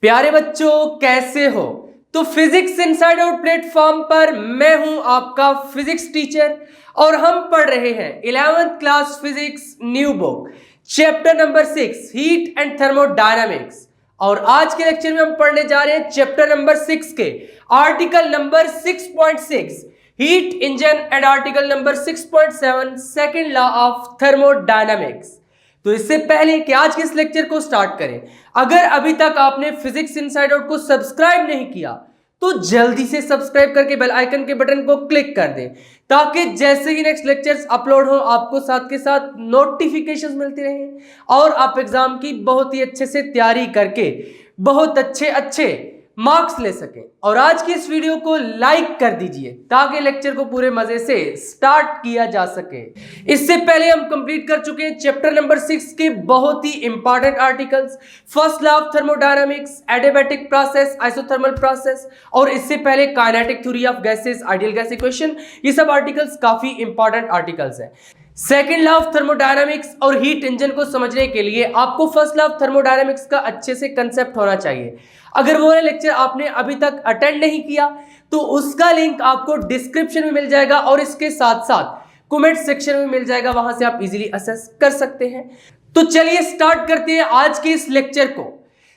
प्यारे बच्चों, कैसे हो? तो फिजिक्स इनसाइड आउट प्लेटफॉर्म पर मैं हूं आपका फिजिक्स टीचर और हम पढ़ रहे हैं 11th class physics new book chapter number 6 heat and thermodynamics. और आज के लेक्चर में हम पढ़ने जा रहे हैं चैप्टर नंबर 6 के article number 6.6 heat engine and article number 6.7 second law of thermodynamics. तो इससे पहले कि आज के इस लेक्चर को स्टार्ट करें, अगर अभी तक आपने फिजिक्स इनसाइड आउट को सब्सक्राइब नहीं किया तो जल्दी से सब्सक्राइब करके बेल आइकन के बटन को क्लिक कर दें, ताकि जैसे ही नेक्स्ट लेक्चर्स अपलोड हो आपको साथ के साथ नोटिफिकेशंस मिलती रहें और आप एग्जाम की बहुत ही अच्छे से तैयारी करके बहुत अच्छे मार्क्स ले सकें। और आज की इस वीडियो को लाइक कर दीजिए ताकि लेक्चर को पूरे मजे से स्टार्ट किया जा सके। इससे पहले हम कंप्लीट कर चुके हैं चैप्टर नंबर 6 के बहुत ही important articles, first law of thermodynamics, adiabatic process, isothermal process और इससे पहले kinetic theory of gases, ideal gas equation. ये सब आर्टिकल्स काफी इंपॉर्टेंट आर्टिकल्स हैं। सेकेंड लॉ ऑफ थर्मोडायनामिक्स और हीट इंजन को समझने के लिए आपको फर्स्ट लॉ ऑफ थर्मोडायनामिक्स का अच्छे से कंसेप्ट होना चाहिए। अगर वो लेक्चर आपने अभी तक अटेंड नहीं किया तो उसका लिंक आपको डिस्क्रिप्शन में मिल जाएगा और इसके साथ साथ कमेंट सेक्शन में मिल जाएगा, वहां से आप इजीली असेस कर सकते हैं। तो चलिए स्टार्ट करते हैं आज के इस लेक्चर को।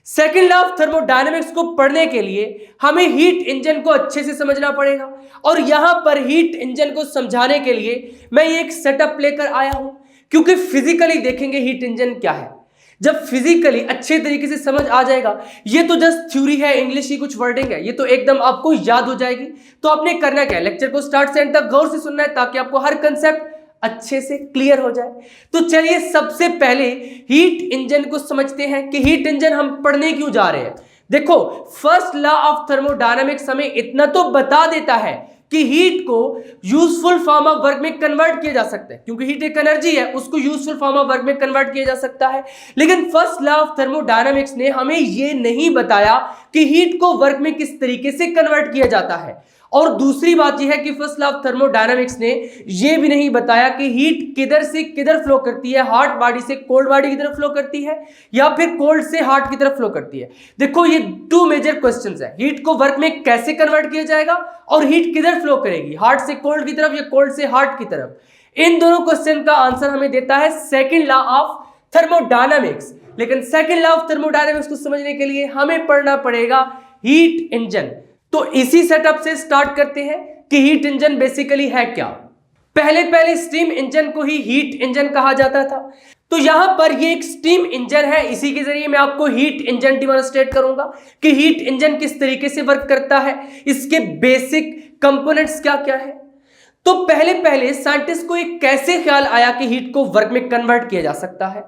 सेकेंड लॉ ऑफ थर्मोडायनामिक्स को पढ़ने के लिए हमें हीट इंजन को अच्छे से समझना पड़ेगा और यहां पर हीट इंजन को समझाने के लिए मैं ये एक सेटअप लेकर आया हूं, क्योंकि फिजिकली देखेंगे हीट इंजन क्या है। जब फिजिकली अच्छे तरीके से समझ आ जाएगा, ये तो जस्ट थ्योरी है, इंग्लिश की कुछ वर्डिंग है, ये तो एकदम आपको याद हो जाएगी। तो आपने करना क्या है, लेक्चर को स्टार्ट से एंड तक गौर से सुनना है ताकि आपको हर कंसेप्ट अच्छे से क्लियर हो जाए। तो चलिए सबसे पहले हीट इंजन को समझते हैं कि हीट इंजन हम पढ़ने क्यों जा रहे हैं। देखो, फर्स्ट लॉ ऑफ थर्मोडायनामिक्स हमें इतना तो बता देता है कि हीट को यूजफुल फॉर्म ऑफ वर्क में कन्वर्ट किया जा सकता है, क्योंकि हीट एक एनर्जी है, उसको यूजफुल फॉर्म ऑफ वर्क में कन्वर्ट किया जा सकता है। लेकिन फर्स्ट लॉ ऑफ थर्मोडायनामिक्स ने हमें यह नहीं बताया कि हीट को वर्क में किस तरीके से कन्वर्ट किया जाता है। और दूसरी बात यह है कि फर्स्ट लॉ ऑफ थर्मोडायनामिक्स ने यह भी नहीं बताया कि हीट किधर से किधर फ्लो करती है, हॉट बॉडी से कोल्ड बॉडी की तरफ फ्लो करती है या फिर कोल्ड से हॉट की तरफ फ्लो करती है। देखो, ये टू मेजर क्वेश्चंस है, हीट को वर्क में कैसे कन्वर्ट किया जाएगा और हीट किधर फ्लो करेगी, हॉट से कोल्ड की तरफ या कोल्ड से हॉट की तरफ। इन दोनों क्वेश्चन का आंसर हमें देता है सेकेंड लॉ ऑफ थर्मोडायनामिक्स। लेकिन सेकेंड लॉ ऑफ थर्मोडायनामिक्स को समझने के लिए हमें पढ़ना पड़ेगा हीट इंजन। तो इसी सेटअप से स्टार्ट करते हैं कि हीट इंजन बेसिकली है क्या। पहले स्टीम इंजन को ही हीट इंजन कहा जाता था। तो यहां पर ये एक स्टीम इंजन है, इसी के जरिए मैं आपको हीट इंजन डेमोंस्ट्रेट करूंगा कि हीट इंजन किस तरीके से वर्क करता है, इसके बेसिक कंपोनेंट्स क्या क्या है। तो पहले साइंटिस्ट को एक कैसे ख्याल आया कि हीट को वर्क में कन्वर्ट किया जा सकता है।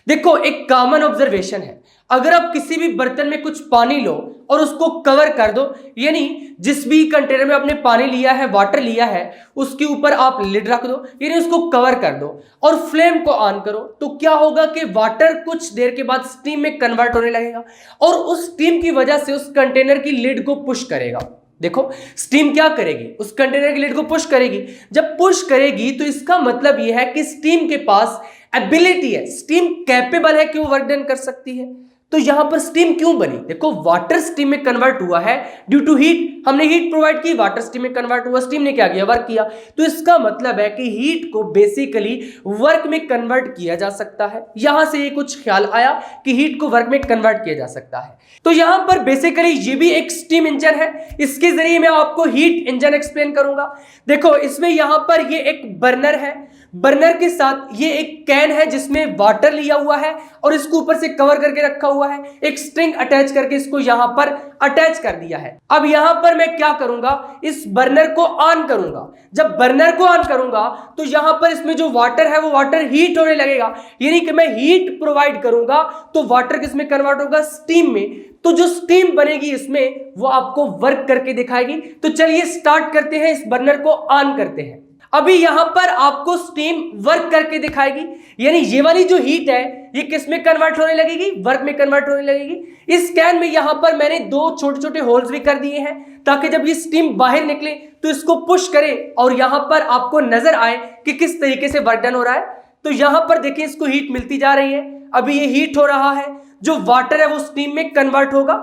देखो, एक कॉमन ऑब्जर्वेशन है, अगर आप किसी भी बर्तन में कुछ पानी लो और उसको कवर कर दो, यानी जिस भी कंटेनर में आपने पानी लिया है, वाटर लिया है, उसके ऊपर आप लिड रख दो, यानी उसको कवर कर दो और फ्लेम को ऑन करो, तो क्या होगा कि वाटर कुछ देर के बाद स्टीम में कन्वर्ट होने लगेगा और उस स्टीम की वजह से उस कंटेनर की लिड को पुश करेगा। देखो, स्टीम क्या करेगी, उस कंटेनर की लिड को पुश करेगी। जब पुश करेगी तो इसका मतलब यह है कि स्टीम के पास एबिलिटी है, स्टीम कैपेबल है कि वो वर्क डन कर सकती है। तो यहां पर स्टीम क्यों बनी? देखो, वाटर स्टीम में कन्वर्ट हुआ है ड्यू टू हीट, हमने हीट प्रोवाइड की, वाटर स्टीम में कन्वर्ट हुआ, स्टीम ने क्या किया, वर्क किया। तो इसका मतलब है कि हीट को बेसिकली वर्क में कन्वर्ट किया जा सकता है। यहां से ये कुछ ख्याल आया कि हीट को वर्क में कन्वर्ट किया जा सकता है। तो यहां पर बेसिकली ये भी एक स्टीम इंजन है, इसके जरिए मैं आपको हीट इंजन एक्सप्लेन करूंगा। देखो, इसमें यहां पर ये एक बर्नर है, बर्नर के साथ ये एक कैन है जिसमें वाटर लिया हुआ है और इसको ऊपर से कवर करके रखा हुआ है, एक स्ट्रिंग अटैच करके इसको यहां पर अटैच कर दिया है। अब यहां पर मैं क्या करूंगा, इस बर्नर को ऑन करूंगा। जब बर्नर को ऑन करूंगा तो यहां पर इसमें जो वाटर है वो वाटर हीट होने लगेगा, यानी कि मैं हीट प्रोवाइड करूंगा तो वाटर किसमें कन्वर्ट होगा, स्टीम में। तो जो स्टीम बनेगी इसमें वो आपको वर्क करके दिखाएगी। तो चलिए स्टार्ट करते हैं, इस बर्नर को ऑन करते हैं। अभी यहां पर आपको स्टीम वर्क करके दिखाएगी, यानी ये वाली जो हीट है ये किस में कन्वर्ट होने लगेगी, वर्क में कन्वर्ट होने लगेगी। इस कैन में यहां पर मैंने दो छोटे छोटे होल्स भी कर दिए हैं ताकि जब ये स्टीम बाहर निकले तो इसको पुश करे और यहां पर आपको नजर आए कि किस तरीके से वर्क डन हो रहा है। तो यहां पर देखिए, इसको हीट मिलती जा रही है, अभी ये हीट हो रहा है, जो वाटर है वो स्टीम में कन्वर्ट होगा।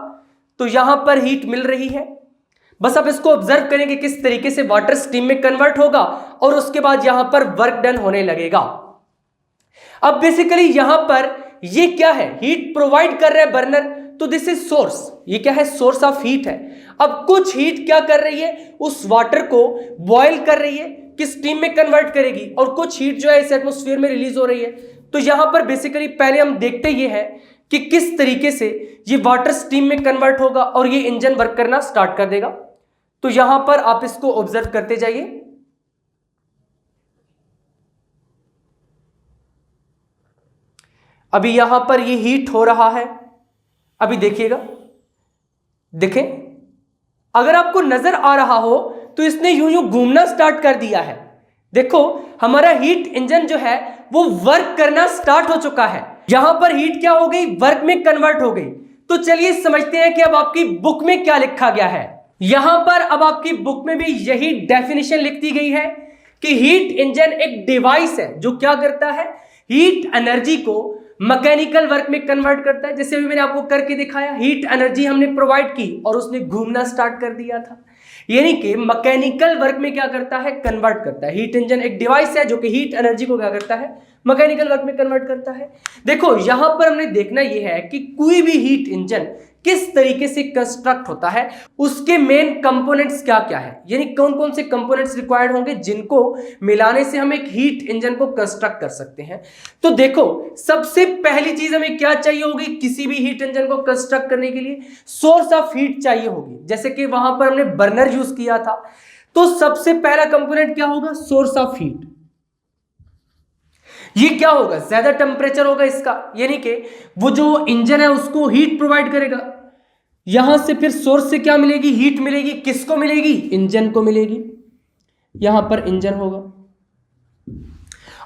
तो यहां पर हीट मिल रही है। बस आप इसको ऑब्जर्व करेंगे किस तरीके से वाटर स्टीम में कन्वर्ट होगा और उसके बाद यहां पर वर्क डन होने लगेगा। अब बेसिकली यहां पर ये क्या है, हीट प्रोवाइड कर रहा है बर्नर, तो दिस इज सोर्स, ये क्या है, सोर्स ऑफ हीट है। अब कुछ हीट क्या कर रही है, उस वाटर को बॉयल कर रही है कि स्टीम में कन्वर्ट करेगी, और कुछ हीट जो है इस एटमॉस्फेयर में रिलीज हो रही है। तो यहां पर बेसिकली पहले हम देखते ये है कि किस तरीके से ये वाटर स्टीम में कन्वर्ट होगा और ये इंजन वर्क करना स्टार्ट कर देगा। तो यहां पर आप इसको ऑब्जर्व करते जाइए। अभी यहां पर ये हीट हो रहा है, अभी देखिएगा, देखें, अगर आपको नजर आ रहा हो तो इसने यूं यूं घूमना स्टार्ट कर दिया है। देखो हमारा हीट इंजन जो है वो वर्क करना स्टार्ट हो चुका है। यहां पर हीट क्या हो गई, वर्क में कन्वर्ट हो गई। तो चलिए समझते हैं कि अब आपकी बुक में क्या लिखा गया है। यहां पर अब आपकी बुक में भी यही डेफिनेशन लिख दी गई है कि हीट इंजन एक डिवाइस है जो क्या करता है, हीट एनर्जी को मैकेनिकल वर्क में कन्वर्ट करता है। जैसे अभी मैंने आपको करके दिखाया, हीट एनर्जी हमने प्रोवाइड की और उसने घूमना स्टार्ट कर दिया था, यानी कि मैकेनिकल वर्क में क्या करता है, कन्वर्ट करता है। हीट इंजन एक डिवाइस है जो कि हीट एनर्जी को क्या करता है, मैकेनिकल वर्क में कन्वर्ट करता है। देखो यहां पर हमने देखना यह है कि कोई भी हीट इंजन किस तरीके से कंस्ट्रक्ट होता है, उसके मेन कंपोनेंट्स क्या क्या है, यानी कौन कौन से कंपोनेंट्स रिक्वायर्ड होंगे जिनको मिलाने से हम एक हीट इंजन को कंस्ट्रक्ट कर सकते हैं। तो देखो सबसे पहली चीज हमें क्या चाहिए होगी, किसी भी हीट इंजन को कंस्ट्रक्ट करने के लिए सोर्स ऑफ हीट चाहिए होगी। जैसे कि वहां पर हमने बर्नर यूज किया था, तो सबसे पहला कंपोनेंट क्या होगा, सोर्स ऑफ हीट। ये क्या होगा, ज्यादा टेम्परेचर होगा इसका, यानी कि वो जो इंजन है उसको हीट प्रोवाइड करेगा। यहां से फिर सोर्स से क्या मिलेगी, हीट मिलेगी, किसको मिलेगी, इंजन को मिलेगी। यहां पर इंजन होगा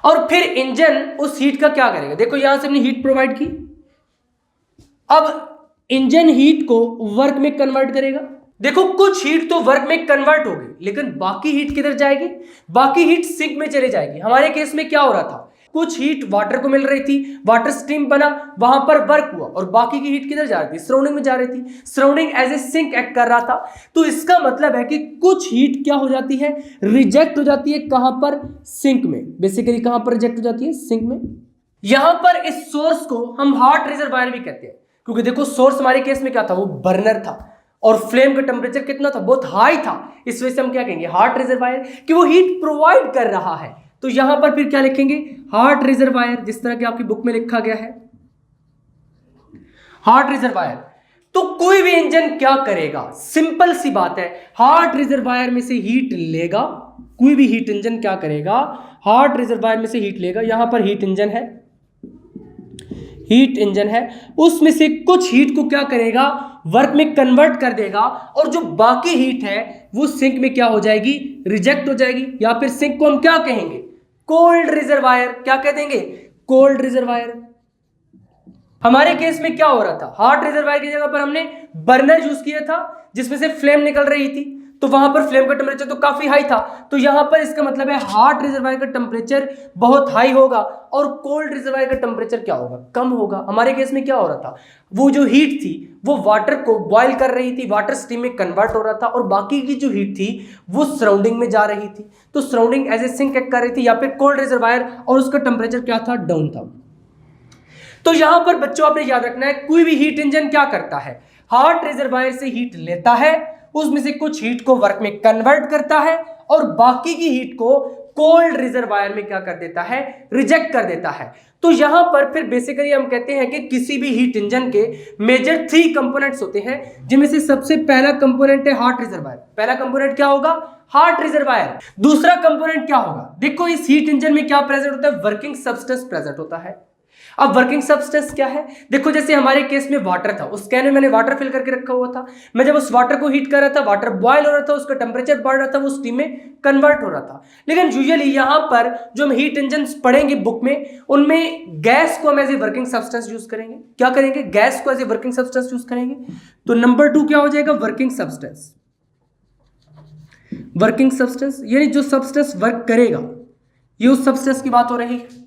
और फिर इंजन उस हीट का क्या करेगा, देखो यहां से हमने हीट प्रोवाइड की, अब इंजन हीट को वर्क में कन्वर्ट करेगा। देखो कुछ हीट तो वर्क में कन्वर्ट होगी, लेकिन बाकी हीट किधर जाएगी, बाकी हीट सिंक में चले जाएगी। हमारे केस में क्या हो रहा था, कुछ हीट वाटर को मिल रही थी, वाटर स्ट्रीम बना, वहां पर वर्क हुआ, और बाकी की हीट किधर जा रही थी, सराउंडिंग में जा रही थी। Surrounding as a sink act कर रहा था। तो इसका मतलब है कि कुछ हीट क्या हो जाती है, रिजेक्ट हो जाती है, कहां पर, सिंक में। बेसिकली कहां पर रिजेक्ट हो जाती है, सिंक में। यहां पर इस सोर्स को हम हॉट रिजर्वायर भी कहते हैं, क्योंकि देखो सोर्स हमारे केस में क्या था, वो बर्नर था और फ्लेम का टेम्परेचर कितना था, बहुत हाई था। इस वजह से हम क्या कहेंगे, हॉट रिजर्वायर, कि वो हीट प्रोवाइड कर रहा है। तो यहां पर फिर क्या लिखेंगे, हॉट रिजर्वायर, जिस तरह की आपकी बुक में लिखा गया है हॉट रिजर्वायर। तो कोई भी इंजन क्या करेगा, सिंपल सी बात है, हॉट रिजर्वायर में से हीट लेगा। कोई भी हीट इंजन क्या करेगा, हॉट रिजर्वायर में से हीट लेगा। यहां पर हीट इंजन है, हीट इंजन है, उसमें से कुछ हीट को क्या करेगा, वर्क में कन्वर्ट कर देगा, और जो बाकी हीट है वो सिंक में क्या हो जाएगी, रिजेक्ट हो जाएगी। या फिर सिंक को हम क्या कहेंगे, कोल्ड रिजर्वायर। क्या कह देंगे, कोल्ड रिजर्वायर। हमारे केस में क्या हो रहा था, हॉट रिजर्वायर की जगह पर हमने बर्नर यूज किया था जिसमें से फ्लेम निकल रही थी, तो वहां पर फ्लेम का टेम्परेचर तो काफी हाई था। तो यहां पर इसका मतलब है हॉट रिजर्वायर का टेम्परेचर बहुत हाई होगा और कोल्ड रिजर्वायर का टेम्परेचर क्या होगा, कम होगा। हमारे केस में क्या हो रहा था, वो जो हीट थी वो वाटर को बॉयल कर रही थी, वाटर स्टीम में कन्वर्ट हो रहा था, और बाकी की जो हीट थी वो सराउंडिंग में जा रही थी। तो surrounding as a sink act कर रही थी, या फिर कोल्ड रिजर्वायर, और उसका टेम्परेचर क्या था, डाउन था। तो यहां पर बच्चों आपने याद रखना है, कोई भी हीट इंजन क्या करता है, हॉट रिजर्वायर से हीट लेता है, उसमें से कुछ हीट को वर्क में कन्वर्ट करता है, और बाकी की हीट को कोल्ड रिजर्वायर में क्या कर देता है, रिजेक्ट कर देता है। तो यहां पर फिर बेसिकली हम कहते हैं कि किसी भी हीट इंजन के मेजर 3 कंपोनेंट्स होते हैं, जिनमें से सबसे पहला कंपोनेंट है हॉट रिजर्वायर। पहला कंपोनेंट क्या होगा, हॉट रिजर्वायर। दूसरा कंपोनेंट क्या होगा, देखो इस हीट इंजन में क्या प्रेजेंट होता है, वर्किंग सब्सटेंस प्रेजेंट होता है। अब वर्किंग सब्सटेंस क्या है, देखो जैसे हमारे केस में वाटर था, उस कैन में मैंने वाटर फिल करके रखा हुआ था। मैं जब उस वाटर को हीट कर रहा था, वाटर बॉयल हो रहा था, उसका टेम्परेचर बढ़ रहा था, वो स्टीम में कन्वर्ट हो रहा था। लेकिन यूजुअली यहां पर जो हम हीट इंजन पढ़ेंगे बुक में, उनमें गैस को हम as a working substance use करेंगे। क्या करेंगे, गैस को as a working substance use करेंगे। तो नंबर 2 क्या हो जाएगा, वर्किंग सब्सटेंस। वर्किंग सब्सटेंस यानी जो सब्सटेंस वर्क करेगा, ये उस सब्सटेंस की बात हो रही है।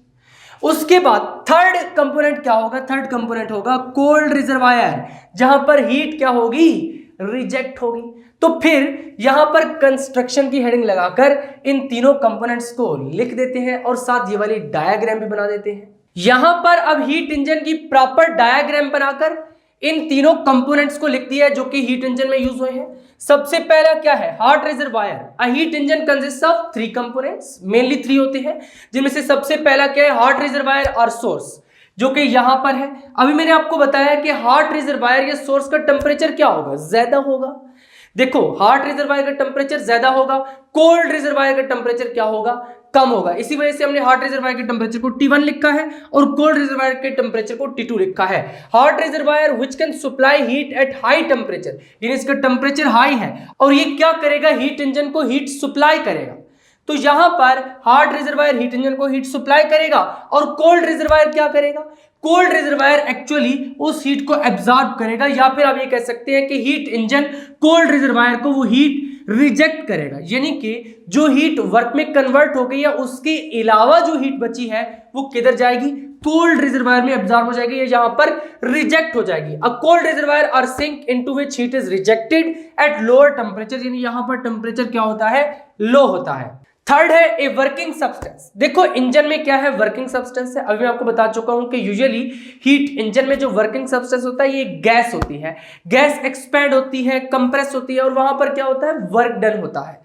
उसके बाद थर्ड कंपोनेंट क्या होगा, थर्ड कंपोनेंट होगा कोल्ड रिजर्वायर, जहां पर हीट क्या होगी, रिजेक्ट होगी। तो फिर यहां पर कंस्ट्रक्शन की हेडिंग लगाकर इन तीनों कंपोनेंट्स को लिख देते हैं और साथ ये वाली डायग्राम भी बना देते हैं। यहां पर अब हीट इंजन की प्रॉपर डायग्राम बनाकर इन तीनों कंपोनेंट्स को लिख दिया है जो कि हीट इंजन में यूज हुए हैं। सबसे पहला क्या है, hot reservoir. A heat engine consist of 3 components, mainly 3 होते हैं, जिनमें से सबसे पहला क्या है, हॉट रिजर्वायर और सोर्स, जो कि यहां पर है। अभी मैंने आपको बताया कि हॉट रिजर्वायर या सोर्स का टेम्परेचर क्या होगा, ज्यादा होगा। देखो हॉट रिजर्वायर का टेम्परेचर ज्यादा होगा, कोल्ड रिजर्वायर का टेम्परेचर क्या होगा, कम होगा। इसी वजह से हमने हॉट रिजर्वायर के टेम्परेचर को T1 लिखा है और कोल्ड रिजर्वायर के टेम्परेचर को T2 लिखा है। Hot reservoir which can supply heat at high temperature, यानी इसका टेम्परेचर हाई है और ये क्या करेगा, हीट इंजन को हीट सप्लाई करेगा। तो यहां पर हॉट रिजर्वायर हीट इंजन को हीट सप्लाई करेगा और कोल्ड रिजर्वायर क्या करेगा, कोल्ड रिजर्वायर एक्चुअली उस हीट को एब्जॉर्ब करेगा, या फिर आप ये कह सकते हैं कि हीट इंजन कोल्ड रिजर्वायर को वो हीट रिजेक्ट करेगा, यानी कि जो हीट वर्क में कन्वर्ट हो गई है उसके अलावा जो हीट बची है वो किधर जाएगी, कोल्ड रिजर्वायर में एब्जॉर्ब हो जाएगी, यहां पर रिजेक्ट हो जाएगी। A cold reservoir or sink into which heat is rejected at lower temperature, यानी यहां पर टेंपरेचर क्या होता है, लो होता है। थर्ड है ए वर्किंग सब्सटेंस। देखो इंजन में क्या है, वर्किंग सब्सटेंस है। अभी मैं आपको बता चुका हूं कि यूजुअली हीट इंजन में जो वर्किंग सब्सटेंस होता है ये गैस होती है, गैस एक्सपैंड होती है, कंप्रेस होती है और वहां पर क्या होता है, वर्क डन होता है।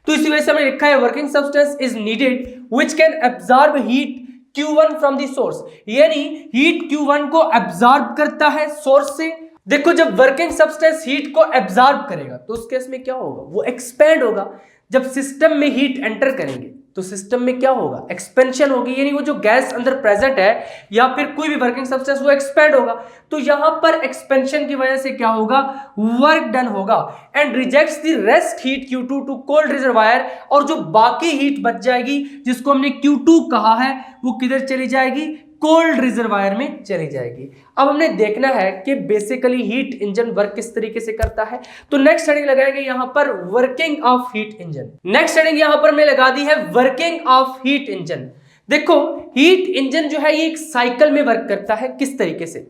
तो इसी वजह से हमने लिखा है working substance is needed which can absorb heat Q1 from the source, यानी हीट Q1 को एब्जॉर्ब करता है सोर्स से। देखो जब वर्किंग सब्सटेंस हीट को एब्जॉर्ब करेगा तो उस केस में क्या होगा, वो एक्सपैंड होगा। जब सिस्टम में हीट एंटर करेंगे तो सिस्टम में क्या होगा, एक्सपेंशन होगी, यानी वो जो गैस अंदर प्रेजेंट है या फिर कोई भी वर्किंग सब्सटेंस वो एक्सपेंड होगा। तो यहां पर एक्सपेंशन की वजह से क्या होगा, वर्क डन होगा and rejects the rest heat Q2 to cold reservoir, और जो बाकी हीट बच जाएगी जिसको हमने Q2 कहा है वो किधर चली जाएगी, कोल्ड रिजर्वायर में चली जाएगी। अब हमने देखना है कि बेसिकली हीट इंजन वर्क किस तरीके से करता है। तो नेक्स्ट हेडिंग लगाएंगे यहां पर working of heat engine. Next heading यहां पर मैं लगा दी है वर्किंग ऑफ हीट इंजन। देखो हीट इंजन जो है ये एक साइकिल में वर्क करता है। किस तरीके से,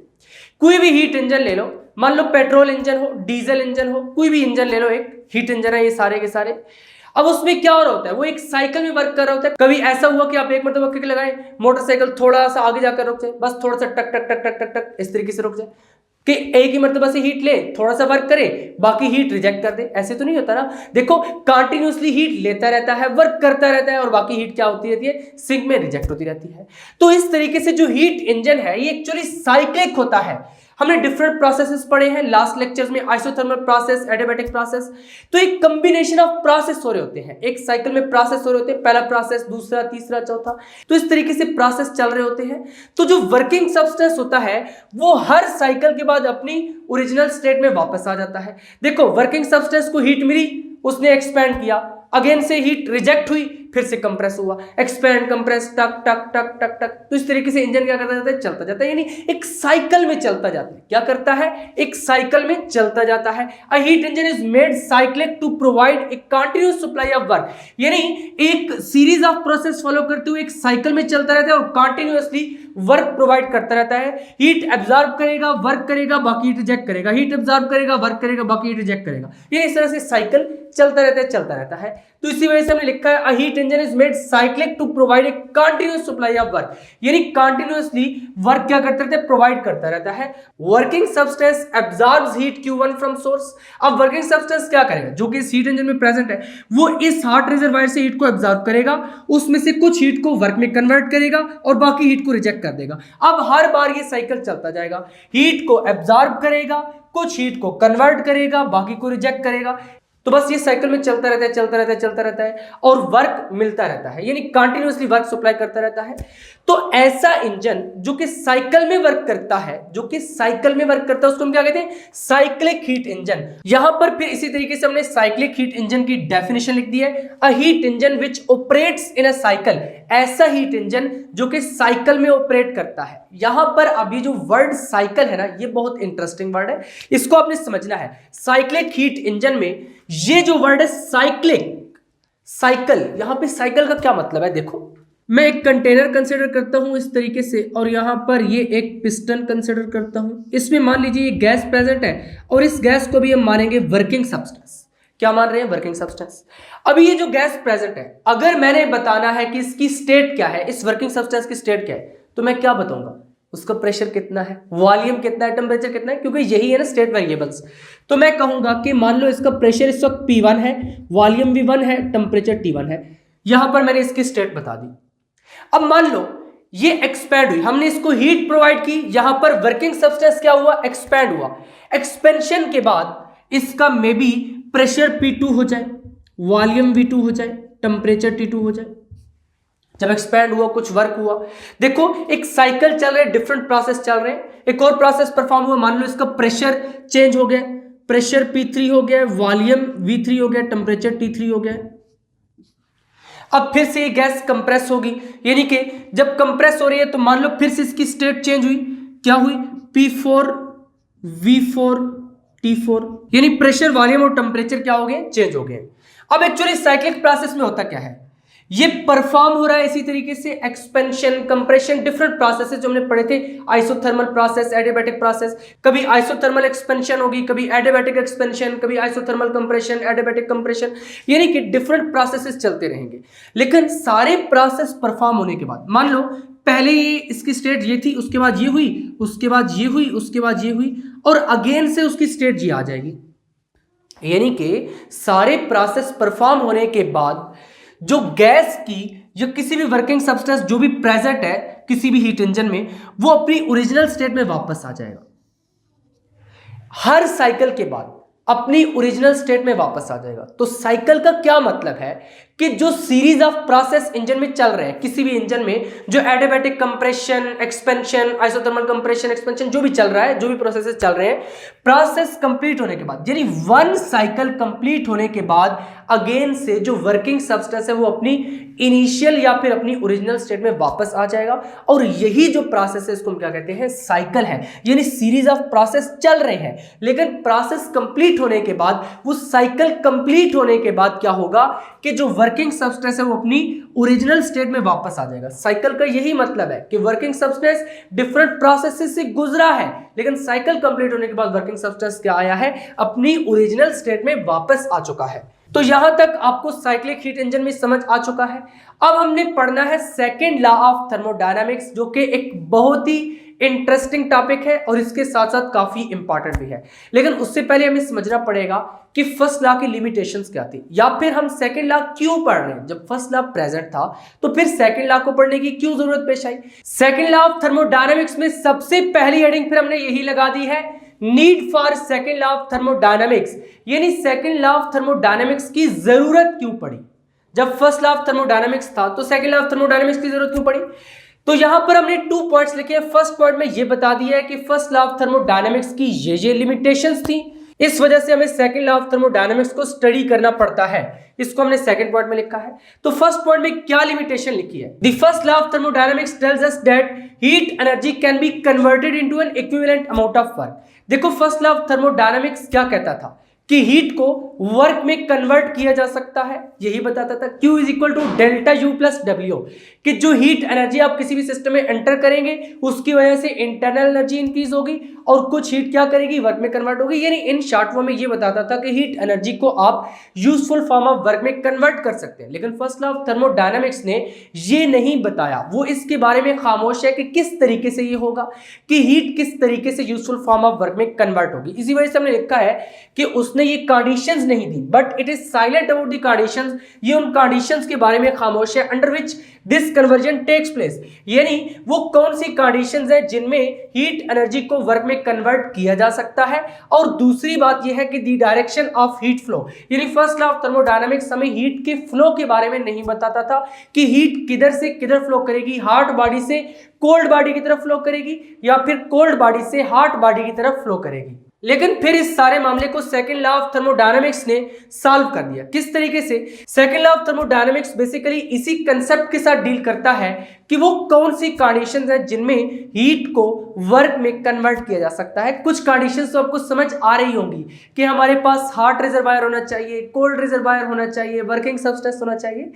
कोई भी हीट इंजन ले लो, मान लो पेट्रोल इंजन हो, डीजल इंजन हो, कोई भी इंजन ले लो, एक हीट इंजन है ये सारे के सारे। अब उसमें क्या हो रहा होता है, वो एक साइकिल में वर्क कर रहा होता है। कभी ऐसा हुआ कि आप एक मतलब किक लगाए, मोटरसाइकिल थोड़ा सा आगे जाकर रुक जाए, बस थोड़ा सा टक टक टक टक टक टक इस तरीके से रुक जाए, कि एक ही मर्तबा से हीट ले, थोड़ा सा वर्क करे, बाकी हीट रिजेक्ट कर दे, ऐसे तो नहीं होता ना। देखो कंटिन्यूअसली हीट लेता रहता है, वर्क करता रहता है और बाकी हीट क्या होती रहती है, सिंक में रिजेक्ट होती रहती है। तो इस तरीके से जो हीट इंजन है ये एक्चुअली साइक्लिक होता है। हमने डिफरेंट प्रोसेसेस पढ़े हैं लास्ट लेक्चर्स में, आइसोथर्मल प्रोसेस, एडियाबैटिक प्रोसेस। तो एक कॉम्बिनेशन ऑफ प्रोसेस हो रहे होते हैं, एक साइकिल में प्रोसेस हो रहे होते हैं, पहला प्रोसेस, दूसरा, तीसरा, चौथा, तो इस तरीके से प्रोसेस चल रहे होते हैं। तो जो वर्किंग सब्सटेंस होता है वो हर साइकिल के बाद अपनी ओरिजिनल स्टेट में वापस आ जाता है। देखो वर्किंग सब्सटेंस को हीट मिली, उसने एक्सपैंड किया, अगेन से हीट रिजेक्ट हुई, फिर से कंप्रेस हुआ, एक्सपैंड कंप्रेस, टक टक टक टक टक। तो इस तरीके से इंजन क्या करता जाता है, चलता जाता है, यानी एक साइकिल में चलता जाता है। क्या करता है, एक साइकिल में चलता जाता है। A heat engine is made cyclic to provide a continuous supply of work, यानी एक सीरीज ऑफ प्रोसेस फॉलो करते हुए एक साइकिल में चलता रहता है और कंटीन्यूअसली वर्क प्रोवाइड करता रहता है। हीट एब्जॉर्ब करेगा, वर्क करेगा, बाकी हीट रिजेक्ट करेगा, हीट एब्जॉर्ब करेगा, वर्क करेगा, बाकी हीट रिजेक्ट करेगा। ये इस तरह से साइकिल चलता रहता है। तो इसी वजह से हमने लिखा है a heat engine is made cyclic to provide a continuous supply of work, यानी कंटीन्यूअसली वर्क क्या करता रहता है, प्रोवाइड करता रहता है। Working substance absorbs heat Q1 from source. अब वर्किंग सब्सटेंस क्या करेगा, जो कि इस हीट इंजन में प्रेजेंट है, वो इस हॉट रिजर्वायर से हीट को एब्जॉर्ब करेगा, उसमें से कुछ हीट को वर्क में कन्वर्ट करेगा और बाकी हीट को रिजेक्ट कर देगा। अब हर बार ये साइकिल चलता जाएगा, हीट को एब्जॉर्ब करेगा, कुछ हीट को कन्वर्ट करेगा, बाकी को रिजेक्ट करेगा। तो बस ये साइकिल में चलता रहता है और वर्क मिलता रहता है, यानी कंटिन्यूअसली वर्क सप्लाई करता रहता है। तो ऐसा इंजन जो कि साइकिल में वर्क करता है, उसको हम क्या कहते हैं, साइक्लिक हीट इंजन। यहां पर फिर इसी तरीके से हमने साइक्लिक हीट इंजन की डेफिनेशन लिख दी है, a heat engine which operates in a cycle, ऐसा हीट इंजन जो कि साइकिल में ऑपरेट करता है। यहां पर अभी जो वर्ड साइकिल है ना, ये बहुत इंटरेस्टिंग वर्ड है, इसको आपने समझना है। साइक्लिक हीट इंजन में ये जो वर्ड है साइक्लिक, साइकिल, यहां पे साइकिल का क्या मतलब है, देखो मैं एक कंटेनर कंसिडर करता हूं इस तरीके से, और यहां पर ये एक पिस्टन कंसिडर करता हूं। इसमें मान लीजिए ये गैस प्रेजेंट है और इस गैस को भी हम मानेंगे वर्किंग सब्सटेंस। क्या मान रहे हैं? Working substance. अभी ये जो गैस प्रेजेंट है, अगर मैंने बताना है कि इसकी स्टेट क्या है, इस वर्किंग सब्सटेंस की स्टेट क्या है, तो मैं क्या बताऊंगा? उसका प्रेशर कितना है, वॉल्यूम कितना है, टेम्परेचर कितना है, क्योंकि यही है ना स्टेट वेरिएबल्स। तो मैं कहूंगा कि मान लो इसका प्रेशर इस वक्त P1 है, वॉल्यूम V1 है, टेम्परेचर T1 है। यहां पर मैंने इसकी स्टेट बता दी। अब मान लो ये एक्सपैंड हुई, हमने इसको हीट प्रोवाइड की, यहां पर वर्किंग सब्सटेंस क्या हुआ? एक्सपैंड हुआ। एक्सपेंशन के बाद इसका मे बी प्रेशर P2 हो जाए, वॉल्यूम V2 हो जाए, टेम्परेचर T2 हो जाए। जब एक्सपैंड हुआ, कुछ वर्क हुआ, देखो एक साइकिल चल रहा है, डिफरेंट प्रोसेस चल रहे हैं, एक और प्रोसेस परफॉर्म हुआ। मान लो इसका प्रेशर चेंज हो गया, प्रेशर P3 हो गया, वॉल्यूम V3 हो गया, टेम्परेचर T3 हो गया। अब फिर से ये गैस कंप्रेस होगी, यानी कि जब कंप्रेस हो रही है तो मान लो फिर से इसकी स्टेट चेंज हुई। क्या हुई? P4 V4 T4, यानी प्रेशर, वॉल्यूम और टेम्परेचर क्या हो गए? चेंज हो गए। अब एक्चुअली साइक्लिक प्रोसेस में होता क्या है, ये परफॉर्म हो रहा है इसी तरीके से, एक्सपेंशन, कंप्रेशन, डिफरेंट प्रोसेसेस जो हमने पढ़े थे, आइसोथर्मल प्रोसेस, एडियाबैटिक प्रोसेस। कभी आइसोथर्मल एक्सपेंशन होगी, कभी एडियाबैटिक एक्सपेंशन, कभी आइसोथर्मल कंप्रेशन, एडियाबैटिक कंप्रेशन, यानी कि डिफरेंट प्रोसेसेस चलते रहेंगे। लेकिन सारे प्रोसेस परफॉर्म होने के बाद, मान लो पहले ये इसकी स्टेट ये थी, उसके बाद ये हुई, उसके बाद ये हुई, उसके बाद ये हुई, और अगेन से उसकी स्टेट ये आ जाएगी। यानी कि सारे प्रोसेस परफॉर्म होने के बाद जो गैस की जो किसी भी वर्किंग सब्सटेंस जो भी प्रेजेंट है किसी भी हीट इंजन में, वो अपनी ओरिजिनल स्टेट में वापस आ जाएगा। हर साइकिल के बाद अपनी ओरिजिनल स्टेट में वापस आ जाएगा। तो साइकिल का क्या मतलब है कि जो सीरीज ऑफ प्रोसेस इंजन में चल रहे हैं, किसी भी इंजन में जो adiabatic compression, expansion, isothermal compression, expansion जो भी चल रहा है, जो भी प्रोसेसेस चल रहे हैं, प्रोसेस कंप्लीट होने के बाद, यानी वन साइकिल कंप्लीट होने के बाद अगेन से जो वर्किंग सब्सटेंस है वो अपनी इनिशियल या फिर अपनी ओरिजिनल स्टेट में वापस आ जाएगा। और यही जो प्रोसेस है इसको हम क्या कहते हैं? साइकिल है। यानी सीरीज ऑफ प्रोसेस चल रहे हैं, लेकिन प्रोसेस कंप्लीट होने के बाद, वो साइकिल कंप्लीट होने के बाद क्या होगा कि जो वर्किंग सब्सटेंस है वो अपनी ओरिजिनल स्टेट में वापस आ जाएगा। साइकिल का यही मतलब है कि वर्किंग सब्सटेंस डिफरेंट प्रोसेसेस से गुजरा है, लेकिन साइकिल कंप्लीट होने के बाद वर्किंग सब्सटेंस क्या आया है? अपनी ओरिजिनल स्टेट में वापस आ चुका है। तो यहां तक आपको साइक्लिक हीट इंजन में समझ आ चुका है। अब हमने पढ़ना है सेकेंड लॉ ऑफ थर्मोडायनामिक्स, जो कि एक बहुत ही इंटरेस्टिंग टॉपिक है और इसके साथ साथ काफी इंपॉर्टेंट भी है। लेकिन उससे पहले हमें समझना पड़ेगा कि फर्स्ट लॉ की लिमिटेशंस क्या थी, या फिर हम सेकेंड लॉ क्यों पढ़ रहे हैं। जब फर्स्ट लॉ प्रेजेंट था तो फिर सेकेंड लॉ को पढ़ने की क्यों जरूरत पेश आई? सेकेंड लॉ ऑफ थर्मोडायनामिक्स में सबसे पहली हेडिंग फिर हमने यही लगा दी है, need for second law of thermodynamics. यानी सेकेंड लॉ ऑफ थर्मोडायनामिक्स की जरूरत क्यों पड़ी? जब फर्स्ट लॉ ऑफ थर्मोडायनामिक्स था तो सेकेंड लॉ ऑफ थर्मोडायनामिक्स की जरूरत क्यों पड़ी? तो यहां पर हमने 2 पॉइंट्स लिखे हैं। फर्स्ट पॉइंट में यह बता दिया है कि फर्स्ट लॉ ऑफ थर्मोडायनामिक्स की ये लिमिटेशंस थी, इस वजह से हमें सेकंड लॉ ऑफ थर्मोडायनामिक्स को स्टडी करना पड़ता है। इसको हमने सेकंड पॉइंट में लिखा है। तो फर्स्ट पॉइंट में क्या लिमिटेशन लिखी है? The first law of thermodynamics tells us that heat energy can be converted into an equivalent amount of work. देखो फर्स्ट लॉ ऑफ थर्मोडायनामिक्स क्या कहता था कि हीट को वर्क में कन्वर्ट किया जा सकता है। यही बताता था Q is equal to delta U plus W, कि जो हीट एनर्जी आप किसी भी सिस्टम में एंटर करेंगे उसकी वजह से इंटरनल एनर्जी इंक्रीज होगी और कुछ हीट क्या करेगी? वर्क में कन्वर्ट होगी। यानी इन शॉर्ट फॉर्म में ये बताता था कि हीट एनर्जी को आप यूजफुल फॉर्म ऑफ वर्क में कन्वर्ट कर सकते हैं। लेकिन फर्स्ट लॉ ऑफ थर्मोडायनामिक्स ने ये नहीं बताया, वो इसके बारे में खामोश है कि किस तरीके से ये होगा, कि हीट किस तरीके से यूजफुल फॉर्म ऑफ वर्क में कन्वर्ट होगी। इसी वजह से हमने लिखा है कि उसने ये कंडीशंस नहीं दी, but it is silent about the conditions. ये उन कंडीशंस के बारे में खामोश है under which this conversion takes place. यानी वो कौन सी कंडीशंस है जिनमें हीट एनर्जी को वर्क में कन्वर्ट किया जा सकता है। और दूसरी बात यह है कि the direction of heat flow, यानी फर्स्ट लॉ ऑफ थर्मोडायनामिक्स हमें हीट के फ्लो के बारे में नहीं बताता था कि हीट किधर से किधर फ्लो करेगी, हॉट बॉडी से कोल्ड बॉडी की तरफ फ्लो करेगी या फिर कोल्ड बॉडी से हॉट बॉडी की तरफ फ्लो करेगी। लेकिन फिर इस सारे मामले को सेकंड लॉ ऑफ थर्मोडायनामिक्स ने सॉल्व कर दिया। किस तरीके से? Second law of thermodynamics basically इसी कंसेप्ट के साथ डील करता है कि वो कौन सी कंडीशंस हैं जिनमें हीट को वर्क में कन्वर्ट किया जा सकता है। कुछ कंडीशंस तो आपको समझ आ रही होंगी कि हमारे पास हॉट रिजर्वायर होना चाहिए, कोल्ड रिजर्वायर होना चाहिए, वर्किंग सब्सटेंस होना चाहिए।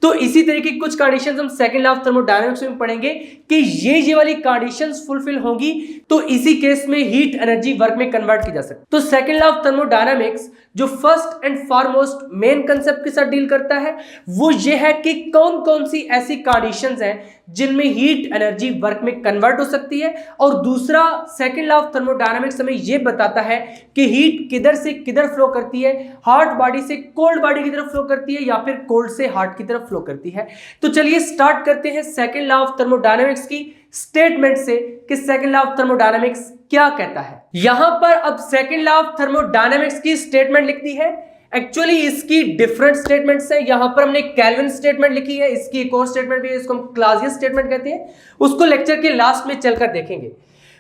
तो इसी तरीके की कुछ कंडीशंस हम सेकंड लॉ ऑफ थर्मोडायनामिक्स में पढ़ेंगे कि ये वाली कंडीशंस फुलफिल होंगी तो इसी केस में हीट एनर्जी वर्क में कन्वर्ट की जा सकती है। तो सेकंड लॉ ऑफ थर्मोडायनामिक्स जो first and foremost main concept के साथ डील करता है वो ये है कि कौन कौन सी ऐसी कंडीशंस हैं जिनमें हीट एनर्जी वर्क में कन्वर्ट हो सकती है, और दूसरा सेकंड लॉ ऑफ थर्मोडायनामिक्स हमें यह बताता है कि हीट किधर से किधर फ्लो करती है, हॉट बॉडी से कोल्ड बॉडी की तरफ फ्लो करती है या फिर कोल्ड से हॉट की तरफ फ्लो करती है। तो चलिए स्टार्ट करते हैं सेकंड लॉ ऑफ थर्मोडायनामिक्स की स्टेटमेंट से कि सेकंड लॉ ऑफ थर्मोडायनामिक्स क्या कहता है। यहां पर अब सेकंड लॉ ऑफ थर्मोडायनामिक्स की स्टेटमेंट लिखती है, एक्चुअली इसकी डिफरेंट स्टेटमेंट्स है। यहां पर हमने केल्विन स्टेटमेंट लिखी है, इसकी एक और स्टेटमेंट भी है, इसको हम क्लासियस स्टेटमेंट कहते हैं, उसको लेक्चर के लास्ट में चलकर देखेंगे।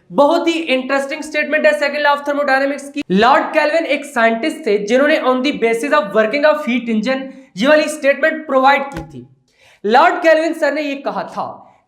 बहुत ही इंटरेस्टिंग स्टेटमेंट है सेकंड लॉ ऑफ थर्मोडायनामिक्स की। लॉर्ड केल्विन एक साइंटिस्ट थे जिन्होंने on the basis of working of heat engine ये वाली स्टेटमेंट प्रोवाइड की थी। लॉर्ड केल्विन सर ने ये कहा था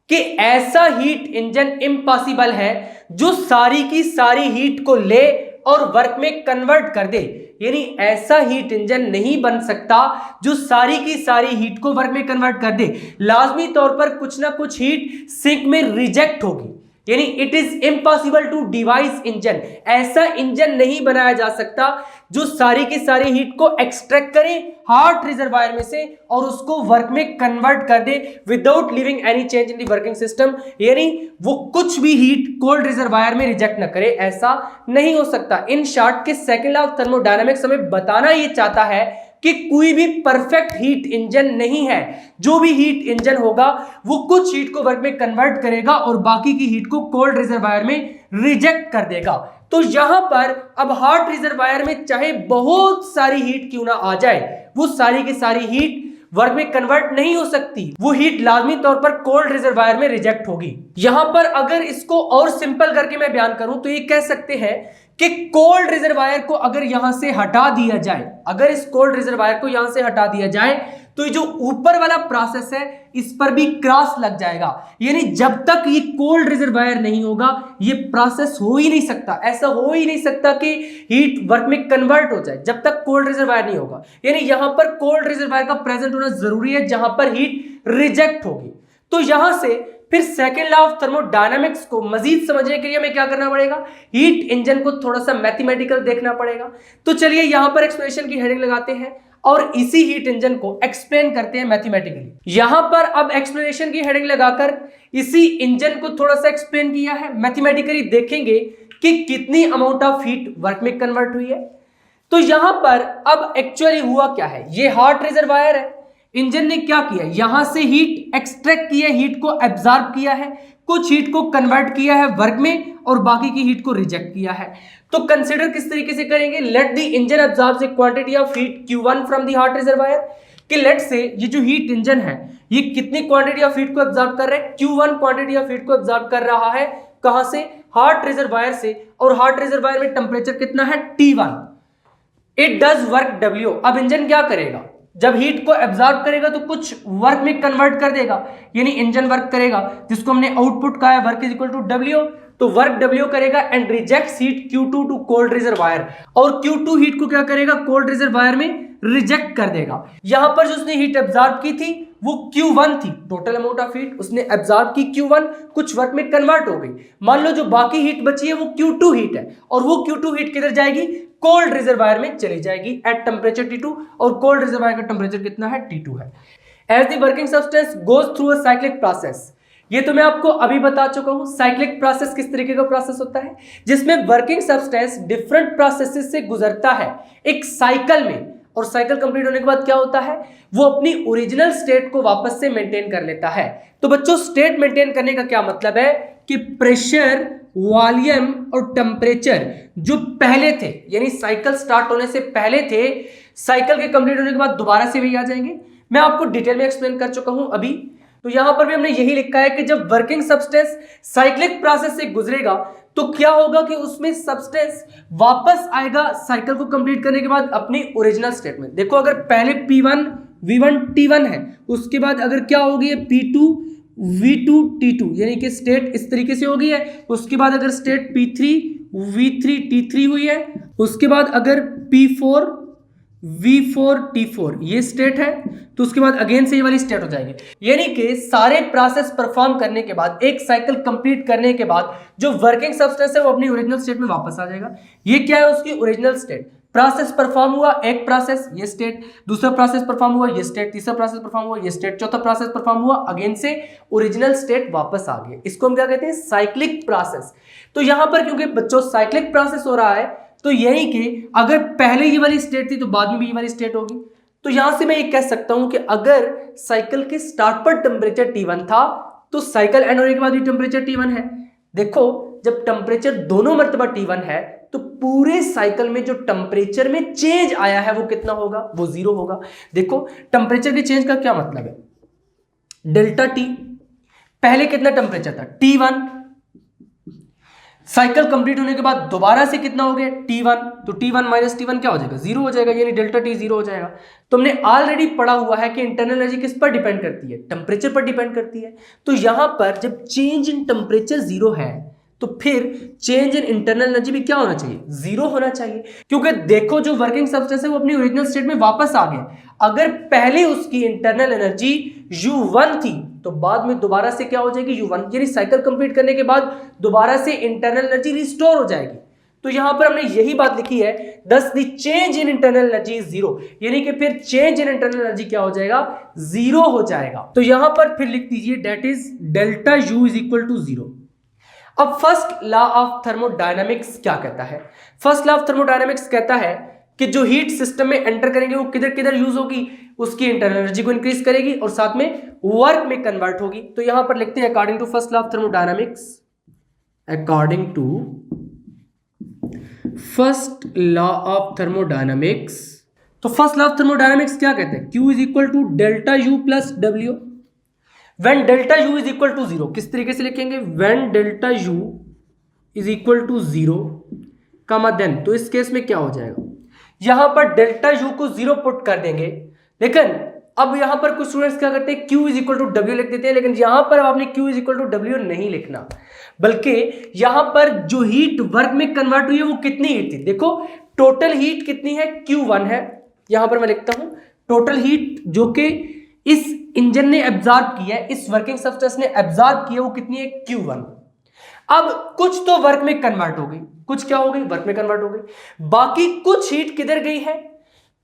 कि ऐसा हीट इंजन इम्पॉसिबल है जो सारी की सारी हीट को ले और वर्क में कन्वर्ट कर दे, यानी ऐसा हीट इंजन नहीं बन सकता जो सारी की सारी हीट को वर्क में कन्वर्ट कर दे। लाजमी तौर पर कुछ ना कुछ हीट सिंक में रिजेक्ट होगी, यानी it is impossible to devise engine, ऐसा इंजन नहीं बनाया जा सकता जो सारी की सारी हीट को एक्सट्रैक्ट करे हॉट रिजर्वायर में से और उसको वर्क में कन्वर्ट कर दे without leaving any change in the working system, यानी वो कुछ भी हीट कोल्ड रिजर्वायर में रिजेक्ट ना करे, ऐसा नहीं हो सकता। इन शॉर्ट के सेकंड लॉ ऑफ थर्मोडायनामिक्स हमें बताना ये चाहता है कि कोई भी परफेक्ट हीट इंजन नहीं है, जो भी हीट इंजन होगा वो कुछ हीट को वर्क में कन्वर्ट करेगा और बाकी की हीट को कोल्ड रिजर्वायर में रिजेक्ट कर देगा। तो यहां पर अब हॉट रिजर्वायर में चाहे बहुत सारी हीट क्यों ना आ जाए, वो सारी की सारी हीट वर्क में कन्वर्ट नहीं हो सकती, वो हीट लाजमी तौर पर कोल्ड रिजर्वायर में रिजेक्ट होगी। यहां पर अगर इसको और सिंपल करके मैं बयान करूं तो ये कह सकते हैं कि कोल्ड रिजर्वायर को अगर यहां से हटा दिया जाए, अगर इस कोल्ड रिजर्वायर को यहां से हटा दिया जाए तो ये जो ऊपर वाला प्रोसेस है इस पर भी क्रॉस लग जाएगा, यानी जब तक ये कोल्ड रिजर्वायर नहीं होगा ये प्रोसेस हो ही नहीं सकता, ऐसा हो ही नहीं सकता कि हीट वर्क में कन्वर्ट हो जाए जब तक कोल्ड रिजर्वायर नहीं होगा। यानी यहां पर कोल्ड रिजर्वायर का प्रेजेंट होना जरूरी है जहां पर हीट रिजेक्ट होगी। तो यहां से फिर सेकंड लॉ ऑफ थर्मोडायनामिक्स को मजीद समझने के लिए हमें क्या करना पड़ेगा, हीट इंजन को थोड़ा सा मैथमेटिकल देखना पड़ेगा। तो चलिए यहां पर एक्सप्लेनेशन की हेडिंग लगाते हैं और इसी हीट इंजन को एक्सप्लेन करते हैं मैथमेटिकली। यहां पर अब एक्सप्लेनेशन की हेडिंग लगाकर इसी इंजन को थोड़ा सा एक्सप्लेन किया है, मैथमेटिकली देखेंगे कि कितनी अमाउंट ऑफ हीट वर्क में कन्वर्ट हुई है। तो यहां पर अब एक्चुअली हुआ क्या है, ये हॉट रिजर्वायर है, इंजन ने क्या किया, यहां से हीट एक्सट्रैक्ट की है, हीट को एब्जॉर्ब किया है, कुछ हीट को कन्वर्ट किया है वर्क में और बाकी की हीट को रिजेक्ट किया है। तो कंसीडर किस तरीके से करेंगे, let the engine absorb A quantity of heat Q1 from the hot reservoir, कि लेट से ये जो हीट इंजन है ये कितनी क्वांटिटी ऑफ हीट को एब्जॉर्ब कर रहा है, Q1 क्वांटिटी ऑफ हीट को एब्जॉर्ब कर रहा है, कहां से, हॉट रिजर्वायर से, और हॉट रिजर्वायर में टेम्परेचर कितना है T1, it does work W। अब इंजन क्या करेगा, जब हीट को एब्जॉर्ब करेगा तो कुछ वर्क में कन्वर्ट कर देगा, यानी इंजन वर्क करेगा, जिसको हमने आउटपुट कहा है work is equal to W, तो वर्क W करेगा and rejects heat Q2 to cold reservoir, और Q2 हीट को क्या करेगा, कोल्ड रिजर्वायर में रिजेक्ट कर देगा। यहां पर जो उसने हीट एब्जॉर्ब की थी वो Q1 थी, टोटल अमाउंट ऑफ हीट उसने एब्जॉर्ब की Q1, कुछ वर्क में कन्वर्ट हो गई। मान लो जो बाकी हीट बची है वो Q2 हीट है, और वो Q2 हीट किधर जाएगी, कोल्ड रिजर्वायर में चली जाएगी एट टेम्परेचर T2, और कोल्ड रिजर्वायर का टेम्परेचर कितना है, T2 है। As the working substance goes through a cyclic process, ये तो मैं आपको अभी बता चुका हूं साइक्लिक प्रोसेस किस तरीके का प्रोसेस होता है, जिसमें वर्किंग सब्सटेंस डिफरेंट प्रोसेसेस से गुजरता है एक साइकिल में, और साइकिल कंप्लीट होने के बाद क्या होता है, वो अपनी ओरिजिनल स्टेट को वापस से मेंटेन कर लेता है। तो बच्चों स्टेट मेंटेन करने का क्या मतलब है कि प्रेशर, वॉल्यूम और टेम्परेचर जो पहले थे, यानी साइकिल स्टार्ट होने से पहले थे, साइकिल के कंप्लीट होने के बाद दोबारा से वही आ जाएंगे। मैं आपको डिटेल में एक्सप्लेन कर चुका हूं अभी। तो यहां पर भी हमने यही लिखा है कि जब वर्किंग सब्सटेंस साइक्लिक प्रोसेस से गुजरेगा तो क्या होगा कि उसमें सब्सटेंस वापस आएगा साइकिल को कंप्लीट करने के बाद अपनी ओरिजिनल स्टेट में। देखो अगर पहले P1 V1 T1 है, उसके बाद अगर क्या होगी P2 V2 T2, यानी कि स्टेट इस तरीके से होगी है। उसके बाद अगर स्टेट P3 V3 T3 हुई है, उसके बाद अगर P4 V4 T4 ये स्टेट है, तो उसके बाद अगेन से ये वाली स्टेट हो जाएगी। यानी कि सारे प्रोसेस परफॉर्म करने के बाद, एक साइकिल कंप्लीट करने के बाद जो वर्किंग सब्सटेंस है वो अपनी ओरिजिनल स्टेट में वापस आ जाएगा। ये क्या है, उसकी ओरिजिनल स्टेट। प्रोसेस परफॉर्म हुआ, एक प्रोसेस, ये स्टेट, दूसरा प्रोसेस परफॉर्म हुआ, ये स्टेट, तीसरा प्रोसेस परफॉर्म हुआ, ये स्टेट, चौथा प्रोसेस परफॉर्म हुआ, अगेन से ओरिजिनल स्टेट वापस आ गई। इसको हम क्या कहते हैं, साइक्लिक प्रोसेस। तो यहां पर क्योंकि बच्चों साइक्लिक प्रोसेस हो रहा है, तो यही कि अगर पहले ये वाली स्टेट थी तो बाद में भी ये वाली स्टेट होगी। तो यहां से मैं ये कह सकता हूं कि अगर साइकिल के स्टार्ट पर टेम्परेचर T1 था तो साइकिल एंड होने के बाद भी टेम्परेचर T1 है। देखो जब टेम्परेचर दोनों मर्तबा T1 है तो पूरे साइकिल में जो टेम्परेचर में चेंज आया है वो कितना होगा, वो 0 होगा। देखो टेम्परेचर के चेंज का क्या मतलब है, डेल्टा T, पहले कितना टेम्परेचर था T1, साइकिल कंप्लीट होने के बाद दोबारा से कितना हो गया T1, तो T1 माइनस T1 क्या हो जाएगा, 0 हो जाएगा, यानी डेल्टा T 0 हो जाएगा। तुमने ऑलरेडी पढ़ा हुआ है कि इंटरनल एनर्जी किस पर डिपेंड करती है, टेम्परेचर पर डिपेंड करती है। तो यहां पर जब चेंज इन टेम्परेचर 0 है तो फिर चेंज इन इंटरनल एनर्जी भी क्या होना चाहिए, 0 होना चाहिए। क्योंकि देखो जो वर्किंग सब्सटेंस है वो अपनी ओरिजिनल स्टेट में वापस आ गया। अगर पहले उसकी इंटरनल एनर्जी U1 थी तो बाद में दोबारा से क्या हो जाएगी, U1, यानी साइकिल कंप्लीट करने के बाद दोबारा से इंटरनल एनर्जी रिस्टोर हो जाएगी। तो यहां पर हमने यही बात लिखी है, दस the change in internal energy is 0, यानी कि फिर चेंज इन इंटरनल एनर्जी क्या हो जाएगा, 0 हो जाएगा। तो यहां पर फिर लिख दीजिए that is delta U is equal to 0। अब फर्स्ट लॉ ऑफ थर्मोडायनामिक्स क्या कहता है, फर्स्ट लॉ ऑफ थर्मोडायनामिक्स कहता है कि जो हीट सिस्टम में एंटर करेंगे वो किधर किधर यूज होगी, उसकी इंटरनल एनर्जी को इंक्रीज करेगी और साथ में वर्क में कन्वर्ट होगी। तो यहां पर लिखते हैं according to first law of thermodynamics, according to first law of thermodynamics. तो फर्स्ट लॉ ऑफ थर्मोडायनामिक्स क्या कहते हैं, Q is equal to delta U plus W when delta U is equal to 0। किस तरीके से लिखेंगे, when delta U is equal to 0 comma then, तो इस केस में क्या हो जाएगा, यहां पर डेल्टा U को 0 पुट कर देंगे। लेकिन अब यहां पर कुछ स्टूडेंट्स क्या करते हैं, Q is equal to W लिख देते हैं, लेकिन यहां पर आपने Q is equal to W नहीं लिखना, बल्कि यहां पर जो हीट वर्क में कन्वर्ट हुई है वो कितनी हीट थी। देखो टोटल हीट कितनी है, Q1 है। यहां पर मैं लिखता हूं टोटल हीट जो कि इस इंजन ने एब्जॉर्ब किया है, इस वर्किंग सब्सटेंस ने एब्जॉर्ब किया, वो कितनी है, Q1। अब कुछ तो वर्क में कन्वर्ट हो गई, कुछ क्या हो गई, वर्क में कन्वर्ट हो गई। बाकी कुछ हीट किधर गई है,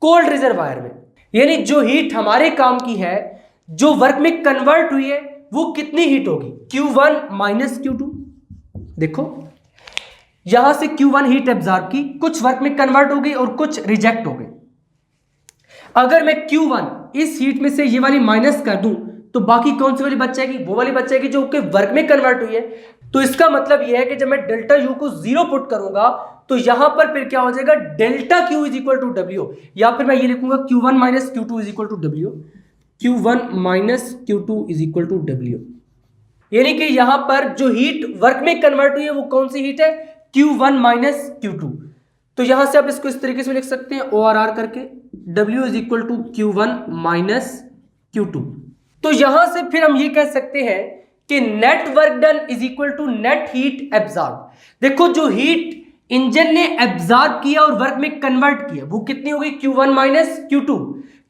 कोल्ड रिजर्वायर में, यानी जो हीट हमारे काम की है, जो वर्क में कन्वर्ट हुई है, वो कितनी हीट होगी, Q1 माइनस Q2। देखो यहां से Q1 हीट एब्जॉर्ब की, कुछ वर्क में कन्वर्ट हो गई और कुछ रिजेक्ट हो गई। अगर मैं Q1 इस हीट में से ये वाली माइनस कर दूं तो बाकी कौन सी वाली बच जाएगी, वो वाली बच जाएगी जो कि वर्क में कन्वर्ट हुई है। तो इसका मतलब यह है कि जब मैं डेल्टा U को 0 पुट करूंगा तो यहां पर फिर क्या हो जाएगा, delta Q is equal to W, या फिर मैं ये लिखूंगा Q1 minus Q2 is equal to W, Q1 minus Q2 is equal to W। यानी कि यहां पर जो हीट वर्क में कन्वर्ट हुई है वो कौन सी हीट है, Q1 माइनस Q2। तो यहां से आप इसको इस तरीके से लिख सकते हैं ORR करके, W is equal to Q1 minus Q2। तो यहां से फिर हम ये कह सकते हैं कि net work done is equal to net heat absorb. देखो जो हीट इंजन ने एब्जॉर्ब किया और वर्क में कन्वर्ट किया वो कितनी हो गई, Q1 माइनस Q2,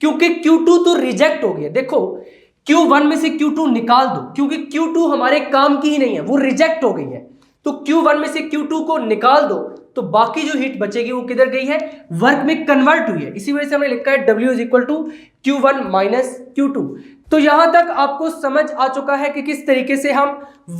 क्योंकि Q2 तो रिजेक्ट हो गया। देखो Q1 में से Q2 निकाल दो, क्योंकि Q2 हमारे काम की ही नहीं है, वो रिजेक्ट हो गई है। तो Q1 में से Q2 को निकाल दो तो बाकी जो हीट बचेगी वो किधर गई है, वर्क में कन्वर्ट हुई है। इसी वजह से हमने लिखा है W is equal to Q1 minus Q2। तो यहां तक आपको समझ आ चुका है कि किस तरीके से हम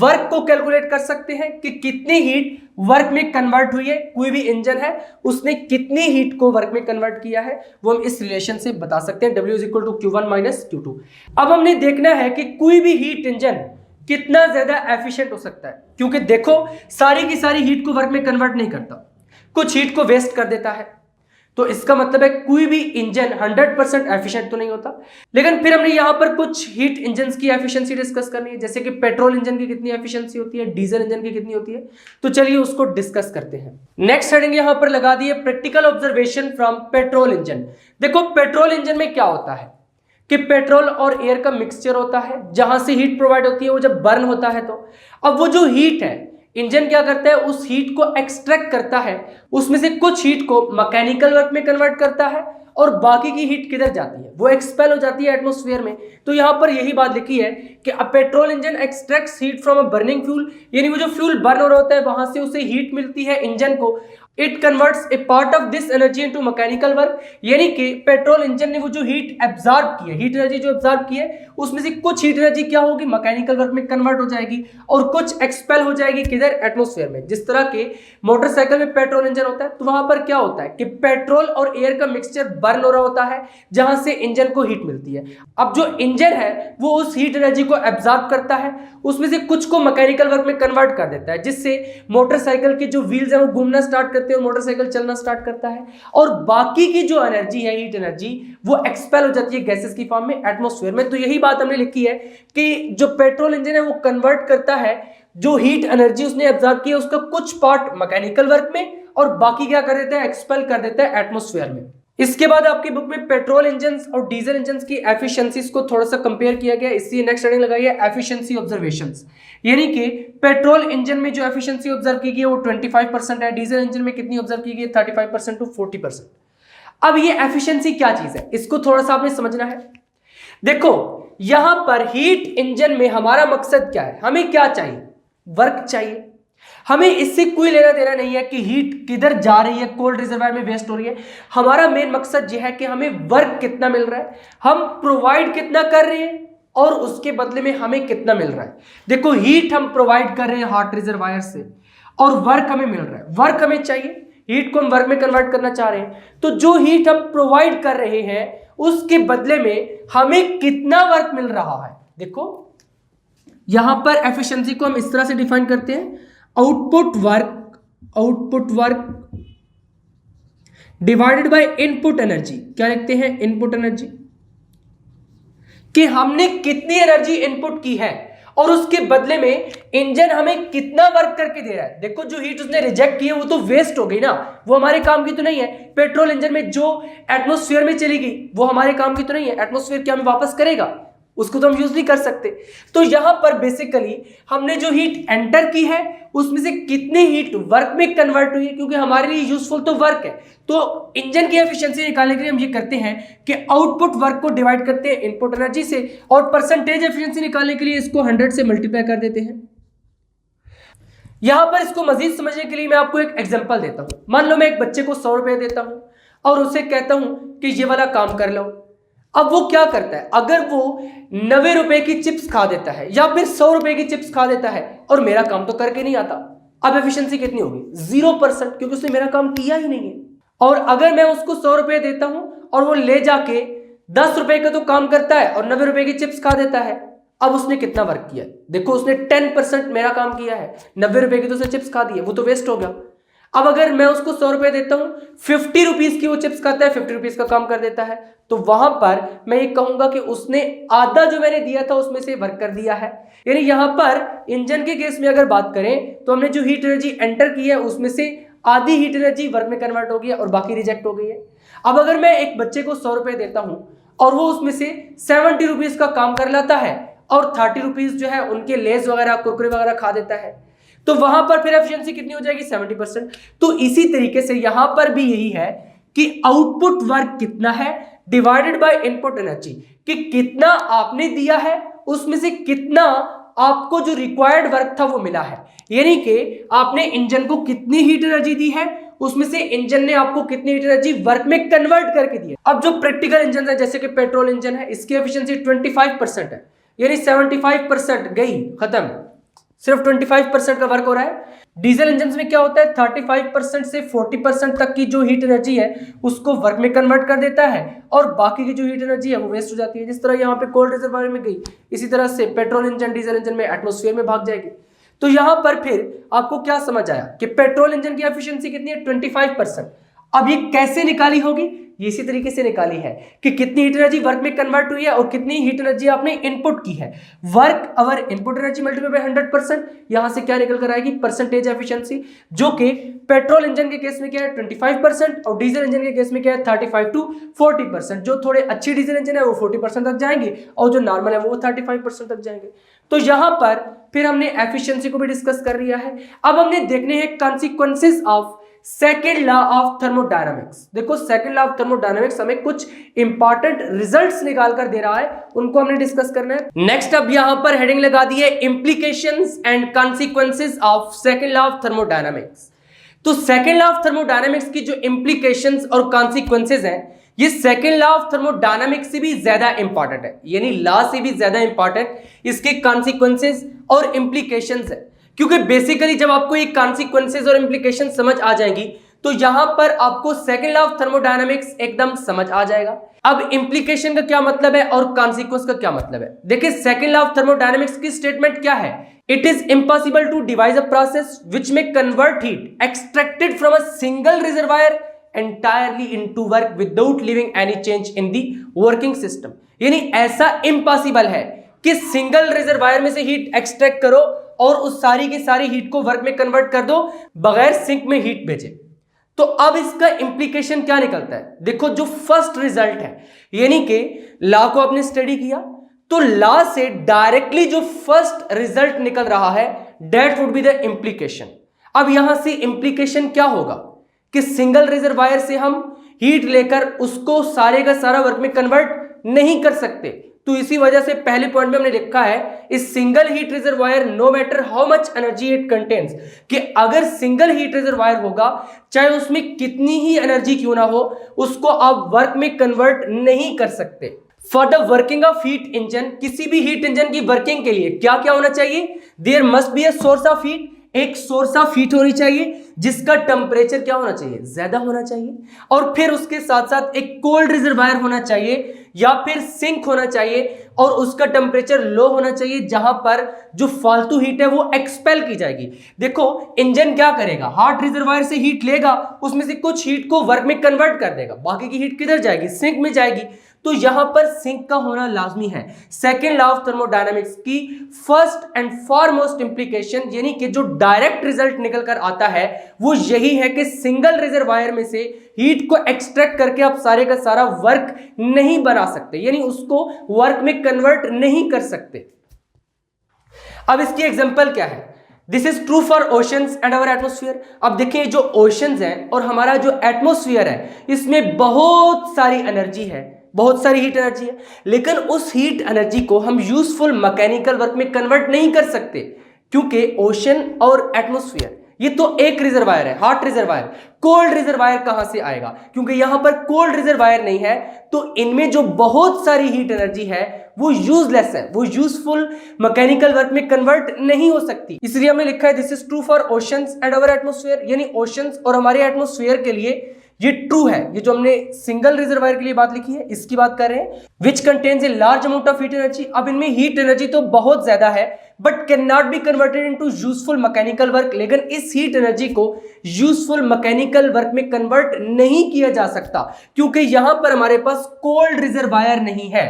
वर्क को कैलकुलेट कर सकते हैं कि कितनी हीट वर्क में कन्वर्ट हुई है, कोई भी इंजन है उसने कितनी हीट को वर्क में कन्वर्ट किया है, वो हम इस रिलेशन से बता सकते हैं, W is equal to Q1 minus Q2। अब हमने देखना है कि कोई भी हीट इंजन कितना ज्यादा एफिशिएंट हो सकता है, क्योंकि देखो सारी की सारी हीट को वर्क में कन्वर्ट नहीं करता, कुछ हीट को वेस्ट कर देता है। तो इसका मतलब है कोई भी इंजन 100% एफिशिएंट तो नहीं होता। लेकिन फिर हमने यहां पर कुछ हीट इंजन की एफिशिएंसी डिस्कस करनी है, जैसे कि पेट्रोल इंजन की कितनी एफिशिएंसी होती है, डीजल इंजन की कितनी होती है। तो चलिए उसको डिस्कस करते हैं। नेक्स्ट हेडिंग यहां पर लगा दी है practical observation from petrol engine. देखो पेट्रोल इंजन में क्या होता है कि पेट्रोल और एयर का मिक्सचर होता है, जहां से हीट प्रोवाइड होती है वो जब बर्न होता है तो अब वो जो हीट है इंजन क्या करता है, उस हीट को एक्सट्रैक्ट करता है, उसमें से कुछ हीट को मैकेनिकल वर्क में कन्वर्ट करता है और बाकी की हीट किधर जाती है, वो एक्सपेल हो जाती है एटमॉस्फेयर में। तो यहाँ पर यही बात लिखी है कि a petrol engine extracts heat from a burning fuel, यानी वो जो फ्यूल बर्न हो रहा होता है वहां से उसे हीट मिलती है इंजन को। It converts A part of this energy into mechanical work, यानी कि पेट्रोल इंजन ने वो जो हीट एब्जॉर्ब की है, हीट एनर्जी जो एब्जॉर्ब की है उसमें से कुछ हीट एनर्जी क्या होगी, मैकेनिकल वर्क में कन्वर्ट हो जाएगी और कुछ एक्सपेल हो जाएगी किधर, एटमॉस्फेयर में। जिस तरह के मोटरसाइकिल में पेट्रोल इंजन होता है तो वहां पर क्या होता है कि पेट्रोल और एयर का मिक्सचर बर्न हो रहा होता है जहां से इंजन को हीट मिलती है। अब जो इंजन है वो उस हीट एनर्जी को एब्जॉर्ब करता है, उसमें से कुछ को मैकेनिकल वर्क में कन्वर्ट कर देता है, जिससे मोटरसाइकिल के जो व्हील्स हैं वो घूमना स्टार्ट करते हैं और मोटरसाइकिल चलना स्टार्ट करता है। और बाकी की जो एनर्जी है, हीट एनर्जी, वो एक्सपेल हो जाती है गैसेस की फॉर्म में एटमॉस्फेयर में। तो यही बात हमने लिखी है कि जो पेट्रोल इंजन है वो कन्वर्ट करता है जो हीट एनर्जी उसने एब्जॉर्ब की है उसका कुछ पार्ट मैकेनिकल वर्क में और बाकी क्या कर देता है, एक्सपेल कर देता है एटमॉस्फेयर में। इसके बाद आपकी बुक में पेट्रोल इंजन और डीजल इंजन की एफिशिएंसीज को थोड़ा सा कंपेयर किया गया। इसलिए नेक्स्ट हेडिंग लगाई है एफिशिएंसी ऑब्जर्वेशंस, यानी कि पेट्रोल इंजन में जो एफिशिएंसी ऑब्जर्व की गई है वो 25% है, डीजल इंजन में कितनी ऑब्जर्व की गई है, 35% टू 40%। अब ये एफिशिएंसी क्या चीज है, इसको थोड़ा सा आपने समझना है। देखो यहां पर हीट इंजन में हमारा मकसद क्या है, हमें क्या चाहिए, वर्क चाहिए। हमें इससे कोई लेना देना नहीं है कि हीट किधर जा रही है, कोल्ड रिजर्वायर में वेस्ट हो रही है। हमारा मेन मकसद यह है कि हमें वर्क कितना मिल रहा है, हम प्रोवाइड कितना कर रहे हैं और उसके बदले में हमें कितना मिल रहा है। देखो हीट हम प्रोवाइड कर रहे हैं हॉट रिजर्वायर से और वर्क हमें मिल रहा है, वर्क हमें चाहिए, हीट को हम वर्क में कन्वर्ट करना चाह रहे हैं। तो जो हीट हम प्रोवाइड कर रहे हैं उसके बदले में हमें कितना वर्क मिल रहा है। देखो यहां पर एफिशिएंसी को हम इस तरह से डिफाइन करते हैं, output work divided by input energy. क्या लिखते हैं, इनपुट एनर्जी, कि हमने कितनी एनर्जी इनपुट की है और उसके बदले में इंजन हमें कितना वर्क करके दे रहा है। देखो जो हीट उसने रिजेक्ट की है वो तो वेस्ट हो गई ना, वो हमारे काम की तो नहीं है। पेट्रोल इंजन में जो एटमॉस्फेयर में चली गई वो हमारे काम की तो नहीं है, एटमॉस्फेयर क्या हमें वापस करेगा, उसको तो हम यूज नहीं कर सकते। तो यहां पर बेसिकली हमने जो हीट एंटर की है उसमें से कितनी हीट वर्क में कन्वर्ट हुई है, क्योंकि हमारे लिए यूजफुल तो वर्क है। तो इंजन की एफिशिएंसी निकालने के लिए हम ये करते हैं कि आउटपुट वर्क को डिवाइड करते हैं इनपुट एनर्जी से और परसेंटेज एफिशिएंसी निकालने के लिए इसको 100 से मल्टीप्लाई कर देते हैं। यहां पर इसको मजीद समझने के लिए मैं आपको एक एग्जांपल देता हूं। मान लो मैं एक बच्चे को 100 रुपए देता हूं और उसे कहता हूं कि ये वाला काम कर लो। अब वो क्या करता है, अगर वो 90 रुपए की चिप्स खा देता है या फिर 100 रुपए की चिप्स खा देता है और मेरा काम तो करके नहीं आता, अब एफिशिएंसी कितनी होगी, 0%, क्योंकि उसने मेरा काम किया ही नहीं है। और अगर मैं उसको 100 रुपए देता हूं और वो ले जाके 10 रुपए का तो काम करता है और 90 रुपए की चिप्स खा देता है, अब उसने कितना वर्क किया, देखो उसने 10% मेरा काम किया है, 90 रुपए की तो उसने चिप्स खा दी है, वो तो वेस्ट हो गया। अब अगर मैं उसको 100 रुपए देता हूं, 50 रुपीज की वो चिप्स खाता है, 50 रुपीज का काम कर देता है, तो वहां पर मैं ये कहूंगा कि उसने आधा जो मैंने दिया था उसमें से वर्क कर दिया है। यानी यहां पर इंजन के केस में अगर बात करें तो हमने जो हीट एनर्जी एंटर की है उसमें से आधी हीट एनर्जी वर्क में कन्वर्ट हो गई है और बाकी रिजेक्ट हो गई है। अब अगर मैं एक बच्चे को 100 रुपए देता हूं और वो उसमें से 70 रुपीज का काम कर लाता है और 30 रुपीज जो है उनके लेस वगैरह कुरकुरे वगैरह खा देता है, तो वहां पर फिर एफिशिएंसी कितनी हो जाएगी, 70%। तो इसी तरीके से यहां पर भी यही है कि आउटपुट वर्क कितना है डिवाइडेड बाय इनपुट एनर्जी, कि कितना आपने दिया है उसमें से कितना आपको जो रिक्वायर्ड वर्क था वो मिला है। यानी कि आपने इंजन को कितनी हीट एनर्जी दी है उसमें से इंजन ने आपको कितनी हीट एनर्जी वर्क में कन्वर्ट करके दी है। अब जो प्रैक्टिकल इंजन है जैसे कि पेट्रोल इंजन है, इसकी एफिशिएंसी 25% है, यानी 75% गई खत्म, सिर्फ 25% का वर्क हो रहा है। डीजल इंजन में क्या होता है, 35% से 40% तक की जो हीट एनर्जी है उसको वर्क में कन्वर्ट कर देता है और बाकी की जो हीट एनर्जी है वो वेस्ट हो जाती है। जिस तरह यहाँ पे कोल्ड रिजर्वायर में गई, इसी तरह से पेट्रोल इंजन डीजल इंजन में एटमॉस्फेयर में भाग जाएगी। तो यहां पर फिर आपको क्या समझ आया कि पेट्रोल इंजन की एफिशिएंसी कितनी है, 25%। अब ये कैसे निकाली होगी, ये इसी तरीके से निकाली है कि कितनी हीट एनर्जी वर्क में कन्वर्ट हुई है और कितनी हीट एनर्जी आपने इनपुट की है। Work our input energy multiply by 100%, यहां से क्या निकल कर आएगी, परसेंटेज एफिशिएंसी, जो कि पेट्रोल इंजन के केस में क्या है 25% और डीजल इंजन के केस में क्या है 35 टू 40%। जो थोड़े अच्छी डीजल इंजन है वो 40% तक जाएंगे और जो नॉर्मल है वो 35% तक जाएंगे। तो यहां पर फिर हमने एफिशिएंसी को भी डिस्कस कर लिया है। अब हमने देखने हैं consequences of second law of thermodynamics. देखो सेकेंड लॉ ऑफ थर्मोडायनामिक्स हमें कुछ इंपॉर्टेंट रिजल्ट्स निकाल कर दे रहा है, उनको हमने डिस्कस करना है। नेक्स्ट अब यहां पर हेडिंग लगा दी है implications and consequences of second law of thermodynamics. तो सेकेंड लॉ ऑफ थर्मोडायनामिक्स की जो इंप्लीकेशंस और कॉन्सिक्वेंसेस हैं, ये सेकेंड लॉ ऑफ थर्मोडायनामिक्स से भी ज्यादा इंपॉर्टेंट है, यानी लॉ से भी ज्यादा इंपॉर्टेंट इसके कॉन्सिक्वेंसेस और इंप्लीकेशंस है। क्योंकि बेसिकली जब आपको ये कॉन्सिक्वेंसेस और इंप्लीकेशन समझ आ जाएंगी तो यहां पर आपको सेकेंड लॉ ऑफ थर्मोडायनामिक्स एकदम समझ आ जाएगा। अब इंप्लीकेशन का क्या मतलब है और कॉन्सिक्वेंस का क्या मतलब है, देखिए सेकेंड लॉ ऑफ थर्मोडायनामिक्स की स्टेटमेंट क्या है। It is impossible to devise a process which में convert heat extracted from a single reservoir entirely into work without leaving any change in the working system। यानी ऐसा impossible है कि single reservoir में से हीट एक्सट्रैक्ट करो और उस सारी की सारी हीट को वर्क में कन्वर्ट कर दो बगैर सिंक में हीट भेजे। तो अब इसका इंप्लीकेशन क्या निकलता है, देखो जो फर्स्ट रिजल्ट है, यानी कि लॉ को आपने स्टडी किया तो लॉ से डायरेक्टली जो फर्स्ट रिजल्ट निकल रहा है that would be the implication. अब यहां से इंप्लीकेशन क्या होगा कि सिंगल रिजर्वायर से हम हीट लेकर उसको सारे का सारा वर्क में कन्वर्ट नहीं कर सकते। तो इसी वजह से पहले पॉइंट में हमने लिखा है इस single heat reservoir no matter how much energy it contains, कि अगर सिंगल हीट रिजर्वायर होगा चाहे उसमें कितनी ही एनर्जी क्यों ना हो उसको आप वर्क में कन्वर्ट नहीं कर सकते। For the working of heat engine, किसी भी हीट इंजन की वर्किंग के लिए क्या क्या होना चाहिए, there must be a source of heat, एक सोर्स ऑफ हीट होनी चाहिए जिसका टेम्परेचर क्या होना चाहिए, ज्यादा होना चाहिए, और फिर उसके साथ साथ एक कोल्ड रिजर्वायर होना चाहिए या फिर सिंक होना चाहिए और उसका टेम्परेचर लो होना चाहिए जहां पर जो फालतू हीट है वो एक्सपेल की जाएगी। देखो इंजन क्या करेगा, हॉट रिजर्वायर से हीट लेगा, उसमें से कुछ हीट को वर्क में कन्वर्ट कर देगा, बाकी की हीट किधर जाएगी, सिंक में जाएगी। तो यहां पर सिंक का होना लाजमी है। सेकेंड लॉ ऑफ थर्मोडायनामिक्स की फर्स्ट एंड फॉरमोस्ट इंप्लीकेशन यानी कि जो डायरेक्ट रिजल्ट निकल कर आता है वो यही है कि सिंगल रिजर्वायर में से हीट को एक्सट्रैक्ट करके आप सारे का सारा वर्क नहीं बना सकते, यानी उसको वर्क में कन्वर्ट नहीं कर सकते। अब इसकी एग्जांपल क्या है, this is true for oceans and our atmosphere. अब देखिए जो ओशंस हैं और हमारा जो एटमोस्फियर है इसमें बहुत सारी एनर्जी है, बहुत सारी हीट एनर्जी है, लेकिन उस हीट एनर्जी को हम यूजफुल मैकेनिकल वर्क में कन्वर्ट नहीं कर सकते क्योंकि ओशन और एटमोस्फियर ये तो एक रिजर्वायर है, हॉट रिजर्वायर। कोल्ड रिजर्वायर कहां से आएगा, क्योंकि यहां पर कोल्ड रिजर्वायर नहीं है, तो इनमें जो बहुत सारी हीट एनर्जी है वो यूजलेस है, वो यूजफुल मैकेनिकल वर्क में कन्वर्ट नहीं हो सकती। इसलिए हमने लिखा है this is true for oceans and our atmosphere, यानी ओशंस और हमारे एटमोस्फियर के लिए ये ट्रू है। ये जो हमने सिंगल रिजर्वायर के लिए बात लिखी है इसकी बात कर रहे हैं, which contains a large amount of heat energy. अब इनमें हीट एनर्जी तो बहुत ज्यादा है but can not be converted into useful mechanical work, लेकिन इस हीट एनर्जी को यूजफुल मैकेनिकल वर्क में कन्वर्ट नहीं किया जा सकता क्योंकि यहां पर हमारे पास कोल्ड रिजर्वायर नहीं है,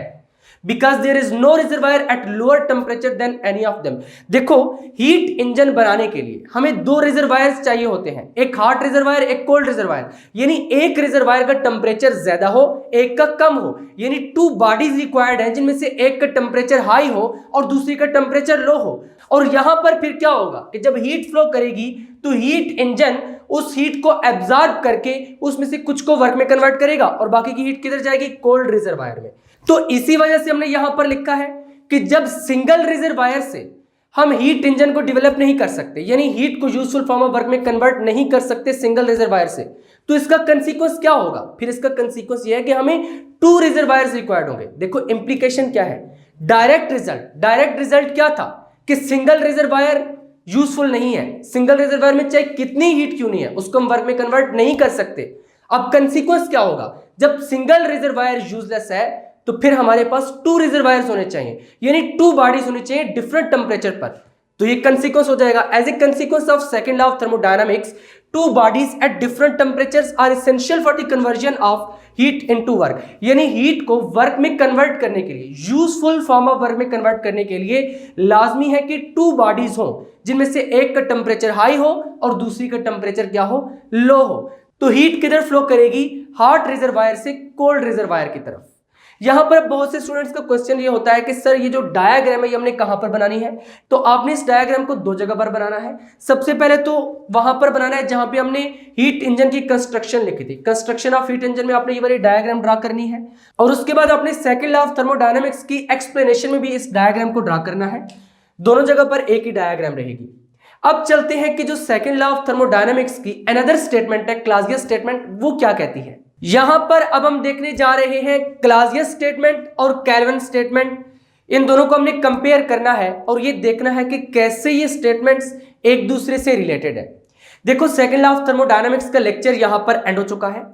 because there is no reservoir at lower temperature than any of them। देखो हीट इंजन बनाने के लिए हमें दो रिजर्वायर्स चाहिए होते हैं, एक हॉट रिजर्वायर एक कोल्ड रिजर्वायर, यानी एक रिजर्वायर का टेम्परेचर ज्यादा हो एक का कम हो, यानी टू बॉडीज रिक्वायर्ड हैं जिनमें से एक का टेम्परेचर हाई हो और दूसरी का टेम्परेचर लो हो। और यहां पर फिर क्या होगा कि जब हीट फ्लो करेगी तो हीट इंजन उस हीट को एब्जॉर्ब करके उसमें से कुछ को वर्क में कन्वर्ट करेगा और बाकी की हीट किधर जाएगी, कोल्ड रिजर्वायर में। तो इसी वजह से हमने यहां पर लिखा है कि जब सिंगल रिजर्वायर से हम हीट इंजन को डेवलप नहीं कर सकते, यानी हीट को यूजफुल फॉर्म ऑफ वर्क में कन्वर्ट नहीं कर सकते सिंगल रिजर्वायर से, तो इसका कंसीक्वेंस क्या होगा, फिर इसका कंसीक्वेंस यह है कि हमें टू रिजर्वायर्स रिक्वायर्ड होंगे। देखो इंप्लीकेशन क्या है, डायरेक्ट रिजल्ट क्या था कि सिंगल रिजर्वायर यूजफुल नहीं है, सिंगल रिजर्वायर में चाहे कितनी हीट क्यों नहीं है उसको हम वर्क में कन्वर्ट नहीं कर सकते। अब कंसीक्वेंस क्या होगा, जब सिंगल रिजर्वायर यूजलेस है तो फिर हमारे पास टू रिजर्वायर्स होने चाहिए, यानी टू बॉडीज होनी चाहिए डिफरेंट टेम्परेचर पर। तो ये कंसीक्वेंस हो जाएगा as a consequence of second law of thermodynamics, two bodies at different temperatures are essential for the conversion of heat into work, यानी हीट को वर्क में कन्वर्ट करने के लिए, यूजफुल फॉर्म ऑफ वर्क में कन्वर्ट करने के लिए लाजमी है कि टू बॉडीज हो जिनमें से एक का टेम्परेचर हाई हो और दूसरी का टेम्परेचर क्या हो, लो हो। तो हीट किधर फ्लो करेगी, हॉट रिजर्वायर से कोल्ड रिजर्वायर की तरफ। यहां पर बहुत से स्टूडेंट्स का क्वेश्चन ये होता है कि सर ये जो डायग्राम है ये हमने कहां पर बनानी है। तो आपने इस डायग्राम को दो जगह पर बनाना है। सबसे पहले तो वहां पर बनाना है जहां पे हमने हीट इंजन की कंस्ट्रक्शन लिखी थी। कंस्ट्रक्शन ऑफ हीट इंजन में आपने ये वाली डायग्राम ड्रा करनी है और उसके बाद आपने सेकंड लॉ ऑफ थर्मोडायनेमिक्स की एक्सप्लेनेशन में भी इस डायग्राम को ड्रा करना है। दोनों जगह पर एक ही डायग्राम रहेगी। अब चलते हैं कि जो सेकंड लॉ ऑफ थर्मोडायनेमिक्स की अनदर स्टेटमेंट है, क्लासियस स्टेटमेंट, वो क्या कहती है। यहां पर अब हम देखने जा रहे हैं क्लासियस स्टेटमेंट और केल्विन स्टेटमेंट। इन दोनों को हमने कंपेयर करना है और ये देखना है कि कैसे ये स्टेटमेंट्स एक दूसरे से रिलेटेड है। देखो सेकंड लॉ ऑफ थर्मोडायनेमिक्स का लेक्चर यहां पर एंड हो चुका है।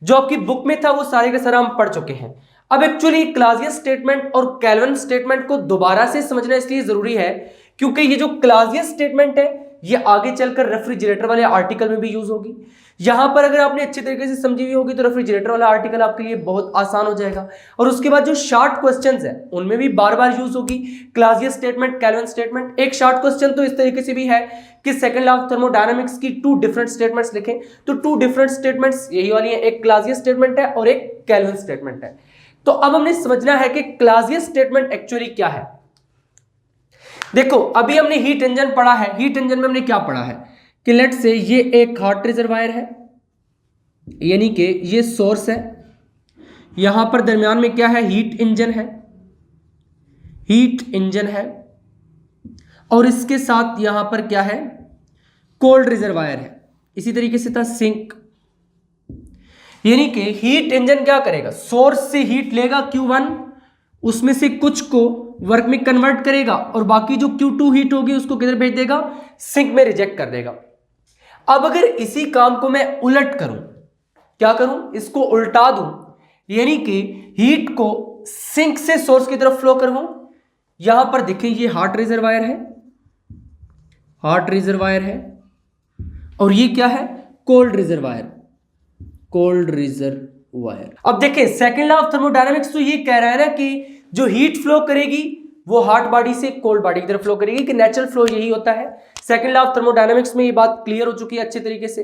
जो आपकी बुक में था वो सारे के सारा हम पढ़ चुके हैं। अब एक्चुअली क्लासियस स्टेटमेंट और केल्विन स्टेटमेंट को दोबारा से समझना इसलिए जरूरी है क्योंकि ये जो क्लासियस स्टेटमेंट है ये आगे चलकर रेफ्रिजरेटर वाले आर्टिकल में भी यूज होगी। यहां पर अगर आपने अच्छे तरीके से समझी हुई होगी तो रेफ्रिजरेटर वाला आर्टिकल आपके लिए बहुत आसान हो जाएगा। और उसके बाद जो शॉर्ट क्वेश्चंस है उनमें भी बार बार यूज होगी क्लासियस स्टेटमेंट, केल्विन स्टेटमेंट। एक शॉर्ट क्वेश्चन तो इस तरीके से भी है कि सेकंड लॉ ऑफ थर्मोडायनेमिक्स की टू डिफरेंट स्टेटमेंट्स लिखें, तो टू डिफरेंट स्टेटमेंट्स यही वाली है, एक क्लासियस स्टेटमेंट है और एक केल्विन स्टेटमेंट है। तो अब हमने समझना है कि क्लासियस स्टेटमेंट एक्चुअली क्या है। देखो अभी हमने हीट इंजन पढ़ा है। हीट इंजन में हमने क्या पढ़ा है कि लेट से ये एक हॉट रिजर्वायर है, यानी कि ये सोर्स है, यहां पर दरमियान में क्या है, हीट इंजन है, हीट इंजन है और इसके साथ यहां पर क्या है, कोल्ड रिजर्वायर है। इसी तरीके से था सिंक, यानी कि हीट इंजन क्या करेगा, सोर्स से हीट लेगा Q1, उसमें से कुछ को वर्क में कन्वर्ट करेगा और बाकी जो Q2 हीट होगी उसको किधर भेज देगा, सिंक में रिजेक्ट कर देगा। अब अगर इसी काम को मैं उलट करूं, क्या करूं, इसको उल्टा दूं, यानी कि हीट को सिंक से सोर्स की तरफ फ्लो करवाऊं। यहां पर देखें ये हॉट रिजर्वायर है, हॉट रिजर्वायर है और ये क्या है, कोल्ड रिजर्वायर, कोल्ड रिजर्वायर। अब देखें सेकंड लॉ ऑफ थर्मोडायनेमिक्स तो ये कह रहा है ना कि जो हीट फ्लो करेगी वो हॉट बॉडी से कोल्ड बॉडी की तरफ फ्लो करेगी, कि नेचुरल फ्लो यही होता है। सेकंड लॉ ऑफ थर्मोडायनेमिक्स में ये बात क्लियर हो चुकी है अच्छे तरीके से।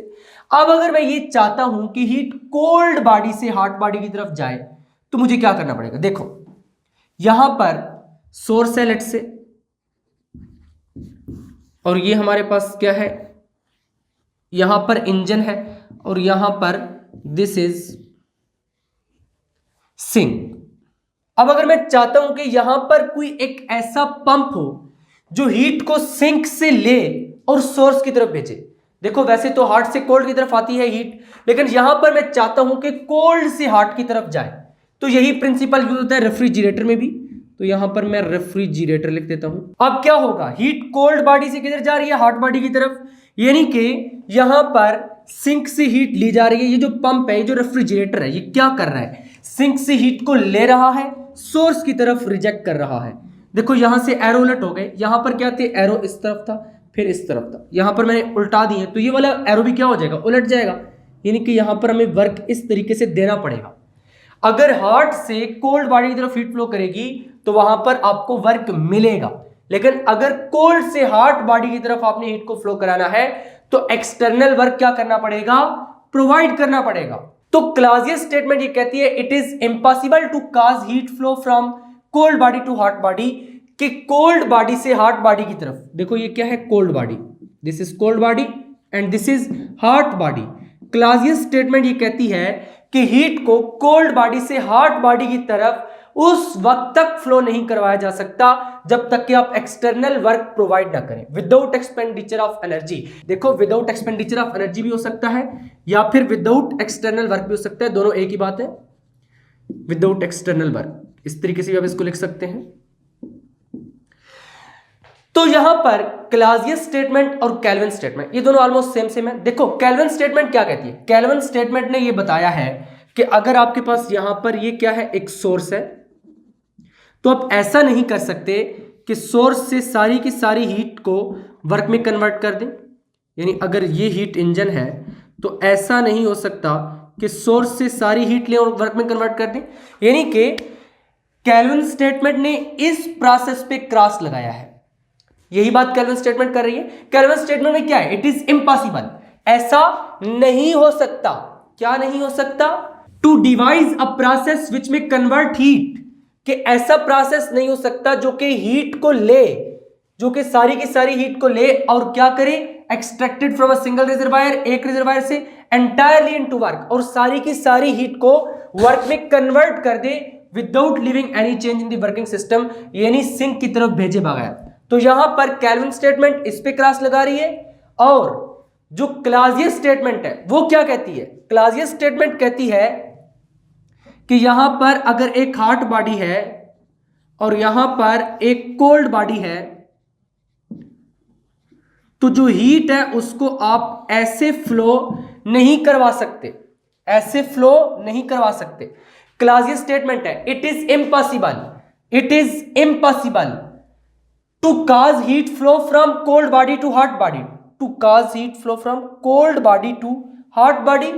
अब अगर मैं ये चाहता हूं कि हीट कोल्ड बॉडी से हॉट बॉडी की तरफ जाए तो मुझे क्या करना पड़ेगा। देखो यहां पर सोर्स है लेट से, और ये हमारे पास क्या है, यहां पर इंजन है और यहां पर दिस इज सिंक। अब अगर मैं चाहता हूं कि यहां पर कोई एक ऐसा पंप हो जो हीट को सिंक से ले और सोर्स की तरफ भेजे। देखो वैसे तो हॉट से कोल्ड की तरफ आती है हीट, लेकिन यहां पर मैं चाहता हूं कि कोल्ड से हॉट की तरफ जाए। तो यही प्रिंसिपल यूज होता है रेफ्रिजरेटर में भी। तो यहां पर मैं रेफ्रिजरेटर लिख देता हूं। अब क्या होगा, हीट कोल्ड बॉडी से किधर जा रही है, हॉट बॉडी की तरफ, यानी कि यहां पर सिंक से हीट ली जा रही है। ये जो पंप है, ये जो रेफ्रिजरेटर है, ये क्या कर रहा है, सिंक से हीट को ले रहा है, सोर्स की तरफ रिजेक्ट कर रहा है। देखो यहां से एरो उलट हो गए, यहां पर क्या थे, एरो इस तरफ था फिर इस तरफ था, यहां पर मैंने उल्टा दिए तो ये वाला एरो भी क्या हो जाएगा, उलट जाएगा। यानी कि यहां पर हमें वर्क इस तरीके से देना पड़ेगा। अगर हॉट से कोल्ड बॉडी की तरफ हीट फ्लो करेगी तो वहां पर आपको वर्क मिलेगा, लेकिन अगर कोल्ड से हॉट बॉडी की तरफ आपने हीट को फ्लो कराना है तो एक्सटर्नल वर्क क्या करना पड़ेगा, प्रोवाइड करना पड़ेगा। तो क्लासियस स्टेटमेंट ये कहती है it is impossible to cause heat flow from cold body to hot body, कि कोल्ड बॉडी से हॉट बॉडी की तरफ, देखो ये क्या है, cold body, this is cold body and this is hot body. Clausius statement ये कहती है कि हीट को कोल्ड बॉडी से हॉट बॉडी की तरफ उस वक्त तक फ्लो नहीं करवाया जा सकता जब तक कि आप एक्सटर्नल वर्क प्रोवाइड ना करें, विदाउट एक्सपेंडिचर ऑफ एनर्जी। देखो विदाउट एक्सपेंडिचर ऑफ एनर्जी भी हो सकता है या फिर विदाउट एक्सटर्नल वर्क भी हो सकता है, दोनों एक ही बात है। विदाउट एक्सटर्नल वर्क, इस तरीके से भी आप इसको लिख सकते हैं। तो यहां पर क्लासियस स्टेटमेंट और केल्विन स्टेटमेंट ये दोनों ऑलमोस्ट सेम सेम है। देखो केल्विन स्टेटमेंट क्या कहती है, केल्विन स्टेटमेंट ने ये बताया है कि अगर आपके पास यहां पर ये क्या है, एक सोर्स है, तो आप ऐसा नहीं कर सकते कि सोर्स से सारी की सारी हीट को वर्क में कन्वर्ट कर दें। यानी अगर ये हीट इंजन है तो ऐसा नहीं हो सकता कि सोर्स से सारी हीट लें और वर्क में कन्वर्ट कर दें। यानी कि केल्विन स्टेटमेंट ने इस प्रोसेस पे क्रॉस लगाया है। यही बात केल्विन स्टेटमेंट कर रही है। केल्विन स्टेटमेंट में क्या है, इट इज इम्पॉसिबल, ऐसा नहीं हो सकता। क्या नहीं हो सकता, to devise a process which में कन्वर्ट हीट, कि ऐसा प्रोसेस नहीं हो सकता जो कि हीट को ले, जो कि सारी की सारी हीट को ले और क्या करे, extracted from a single reservoir, एक रिजर्वायर से एंटायरली इनटू वर्क, और सारी की सारी हीट को वर्क में कन्वर्ट कर दे without leaving any change in the working system, यानी सिंक की तरफ भेजे बगैर। तो यहां पर केल्विन स्टेटमेंट इस पे क्रॉस लगा रही है, और जो क्लाजियस स्टेटमेंट है वो क्या कहती है, क्लाजियस स्टेटमेंट कहती है कि यहां पर अगर एक हॉट बॉडी है और यहां पर एक कोल्ड बॉडी है, तो जो हीट है उसको आप ऐसे फ्लो नहीं करवा सकते, ऐसे फ्लो नहीं करवा सकते। क्लाजियस स्टेटमेंट है, it is impossible to cause heat flow from cold body to hot body, to cause heat flow from cold body to hot body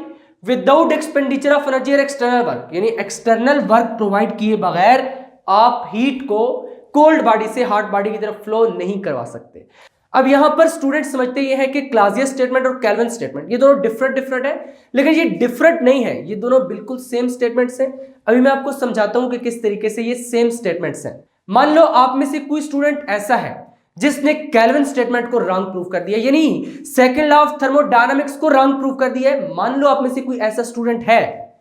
without expenditure of energy और external work, यानी external work provide किए बगैर आप heat को cold body से hot body की तरफ flow नहीं करवा सकते। अब यहां पर स्टूडेंट समझते ये है कि क्लाजियस स्टेटमेंट और केल्विन स्टेटमेंट ये दोनों डिफरेंट है, लेकिन ये डिफरेंट नहीं है, ये दोनों बिल्कुल सेम स्टेटमेंट्स हैं। अभी मैं आपको समझाता हूं कि किस तरीके से ये सेम स्टेटमेंट्स हैं। मान लो आप में से कोई स्टूडेंट ऐसा है जिसने केल्विन स्टेटमेंट को रॉन्ग प्रूव कर दिया, यानी सेकंड लॉ ऑफ थर्मोडायनामिक्स को रॉन्ग प्रूव कर दिया है। मान लो आप में से कोई ऐसा स्टूडेंट है,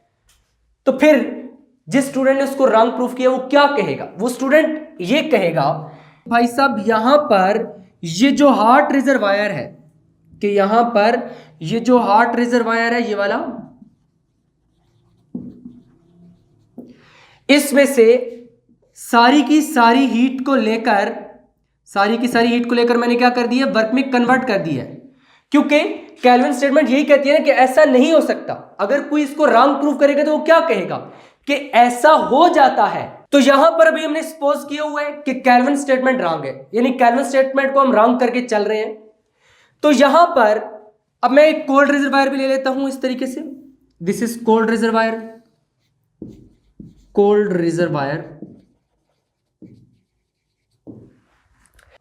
तो फिर जिस स्टूडेंट ने उसको रॉन्ग प्रूव किया वो क्या कहेगा, वो स्टूडेंट ये कहेगा, भाई साहब यहां पर ये जो हॉट रिजर्वायर है, कि यहां पर ये जो हॉट रिजर्वायर है ये वाला, इसमें से सारी की सारी हीट को लेकर मैंने क्या कर दिया, वर्क में कन्वर्ट कर दिया है। क्योंकि केल्विन स्टेटमेंट यही कहती है ना कि ऐसा नहीं हो सकता। अगर कोई इसको रॉन्ग प्रूव करेगा तो वो क्या कहेगा कि ऐसा हो जाता है। तो यहां पर अभी हमने सपोज किया हुआ है कि केल्विन स्टेटमेंट रॉन्ग है, यानी केल्विन स्टेटमेंट को हम रॉन्ग करके चल रहे हैं। तो यहां पर अब मैं एक कोल्ड रिजर्वायर भी ले लेता हूं इस तरीके से, दिस इज कोल्ड रिजर्वायर,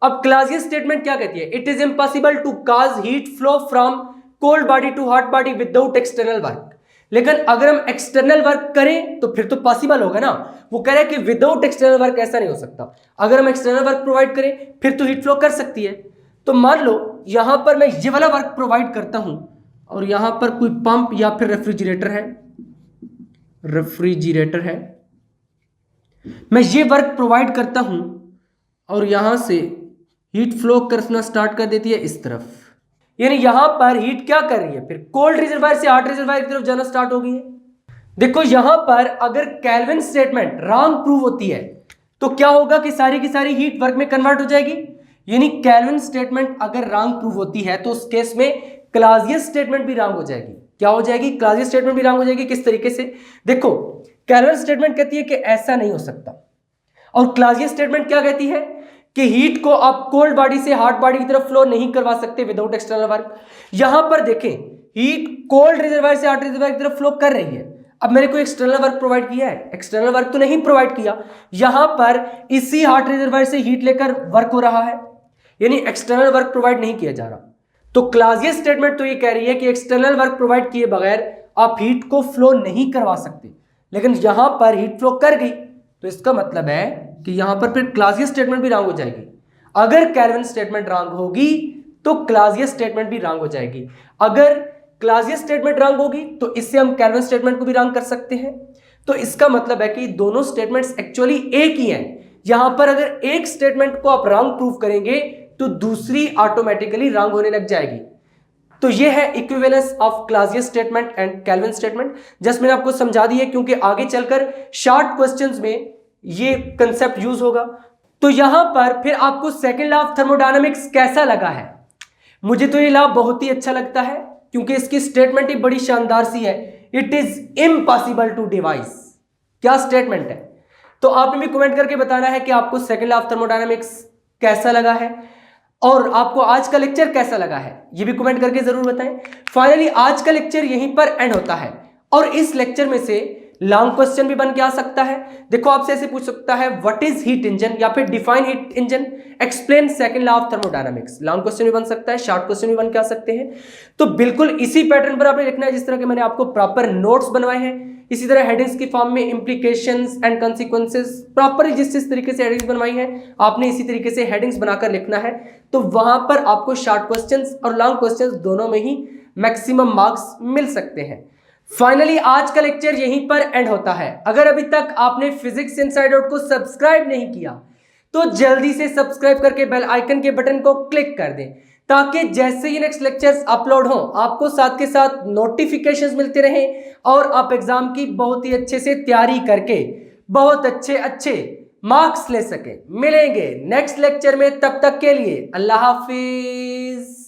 अब क्लाजियस स्टेटमेंट क्या कहती है, it is impossible to cause heat flow from cold body to hot body without external work. लेकिन अगर हम एक्सटर्नल वर्क करें तो फिर तो पॉसिबल होगा ना। वो कह रहा है कि विदाउट एक्सटर्नल वर्क ऐसा नहीं हो सकता, अगर हम एक्सटर्नल वर्क प्रोवाइड करें फिर तो हीट फ्लो कर सकती है। तो मान लो यहां पर मैं ये वाला वर्क प्रोवाइड करता हूं और यहां पर कोई पंप या फिर रेफ्रिजरेटर है, मैं ये वर्क प्रोवाइड करता हूं और यहां से हीट फ्लो करना स्टार्ट कर देती है इस तरफ, यानी यहां पर हीट क्या कर रही है, फिर कोल्ड रिजर्वायर से हॉट रिजर्वायर की तरफ जाना स्टार्ट हो गई है। देखो यहां पर अगर केल्विन स्टेटमेंट रॉन्ग प्रूव होती है तो क्या होगा कि सारी की सारी हीट वर्क में कन्वर्ट हो जाएगी, यानी केल्विन स्टेटमेंट अगर रॉन्ग प्रूव होती है तो उस केस में क्लाजियस स्टेटमेंट भी रॉन्ग हो जाएगी। क्या हो जाएगी, क्लाजियस स्टेटमेंट भी रॉन्ग हो जाएगी। किस तरीके से, देखो केल्विन स्टेटमेंट कहती है कि ऐसा नहीं हो सकता, और क्लाजियस स्टेटमेंट क्या कहती है कि हीट को आप कोल्ड बॉडी से हॉट बॉडी की तरफ फ्लो नहीं करवा सकते विदाउट एक्सटर्नल वर्क। यहां पर देखें हीट कोल्ड रिजर्वायर से हॉट रिजर्वायर की तरफ फ्लो कर रही है। अब मैंने कोई एक्सटर्नल वर्क प्रोवाइड किया है, एक्सटर्नल वर्क तो नहीं प्रोवाइड किया। यहां पर इसी हॉट रिजर्वायर से हीट लेकर वर्क हो रहा है, यानी एक्सटर्नल वर्क प्रोवाइड नहीं किया जा रहा। तो क्लाजियस स्टेटमेंट तो ये कह रही है कि एक्सटर्नल वर्क प्रोवाइड किए बगैर आप हीट को फ्लो नहीं करवा सकते, लेकिन यहां पर हीट फ्लो कर गई, तो इसका मतलब है कि यहां पर फिर क्लाजियस स्टेटमेंट भी रॉन्ग हो जाएगी। अगर केल्विन स्टेटमेंट रॉन्ग होगी तो क्लाजियस स्टेटमेंट भी रॉन्ग हो जाएगी। अगर क्लाजियस स्टेटमेंट रॉन्ग होगी तो इससे हम केल्विन स्टेटमेंट को भी रॉन्ग कर सकते हैं। तो इसका मतलब है कि दोनों स्टेटमेंट्स एक्चुअली एक ही हैं। यहां पर अगर एक स्टेटमेंट को आप रॉन्ग प्रूव करेंगे तो दूसरी ऑटोमेटिकली रॉन्ग होने लग जाएगी। तो ये है equivalence of Clausius statement and Kelvin statement. Just मैंने आपको समझा दी है क्योंकि आगे चलकर शॉर्ट क्वेश्चंस में ये कंसेप्ट यूज होगा। तो यहां पर फिर आपको सेकंड लॉ ऑफ थर्मोडायनामिक्स कैसा लगा है? मुझे तो ये लॉ बहुत ही अच्छा लगता है क्योंकि इसकी स्टेटमेंट ही बड़ी शानदार सी है, it is impossible to devise. क्या स्टेटमेंट है? तो आपने भी कमेंट करके बताना है कि आपको सेकंड लॉ ऑफ थर्मोडायनामिक्स कैसा लगा है और आपको आज का लेक्चर कैसा लगा है, ये भी कमेंट करके जरूर बताएं। फाइनली आज का लेक्चर यहीं पर एंड होता है और इस लेक्चर में से लॉन्ग क्वेश्चन भी बन के आ सकता है। देखो आपसे ऐसे पूछ सकता है व्हाट इज हीट इंजन, या फिर define heat engine, explain second law of thermodynamics. Long question भी बन सकता है, शॉर्ट क्वेश्चन भी बन के आ सकते हैं। तो बिल्कुल इसी पैटर्न पर आपने लिखना है जिस तरह के मैंने आपको प्रॉपर नोट्स बनवाए हैं। इसी तरह हेडिंग्स की फॉर्म में इंप्लीकेशंस एंड कॉन्सिक्वेंसेस, प्रॉपर जिस तरीके से हेडिंग्स बनवाई है आपने इसी तरीके से हेडिंग्स बनाकर लिखना है। तो वहां पर आपको शॉर्ट क्वेश्चंस और लॉन्ग क्वेश्चंस दोनों में ही मैक्सिमम मार्क्स मिल सकते हैं। फाइनली आज का लेक्चर यहीं पर एंड होता है। अगर अभी तक आपने फिजिक्स इनसाइड आउट को सब्सक्राइब नहीं किया तो जल्दी से सब्सक्राइब करके बेल आइकन के बटन को क्लिक कर दें, ताकि जैसे ही नेक्स्ट लेक्चर्स अपलोड हो आपको साथ के साथ नोटिफिकेशंस मिलते रहें और आप एग्जाम की बहुत ही अच्छे से तैयारी करके बहुत अच्छे मार्क्स ले सके। मिलेंगे नेक्स्ट लेक्चर में, तब तक के लिए अल्लाह हाफिज।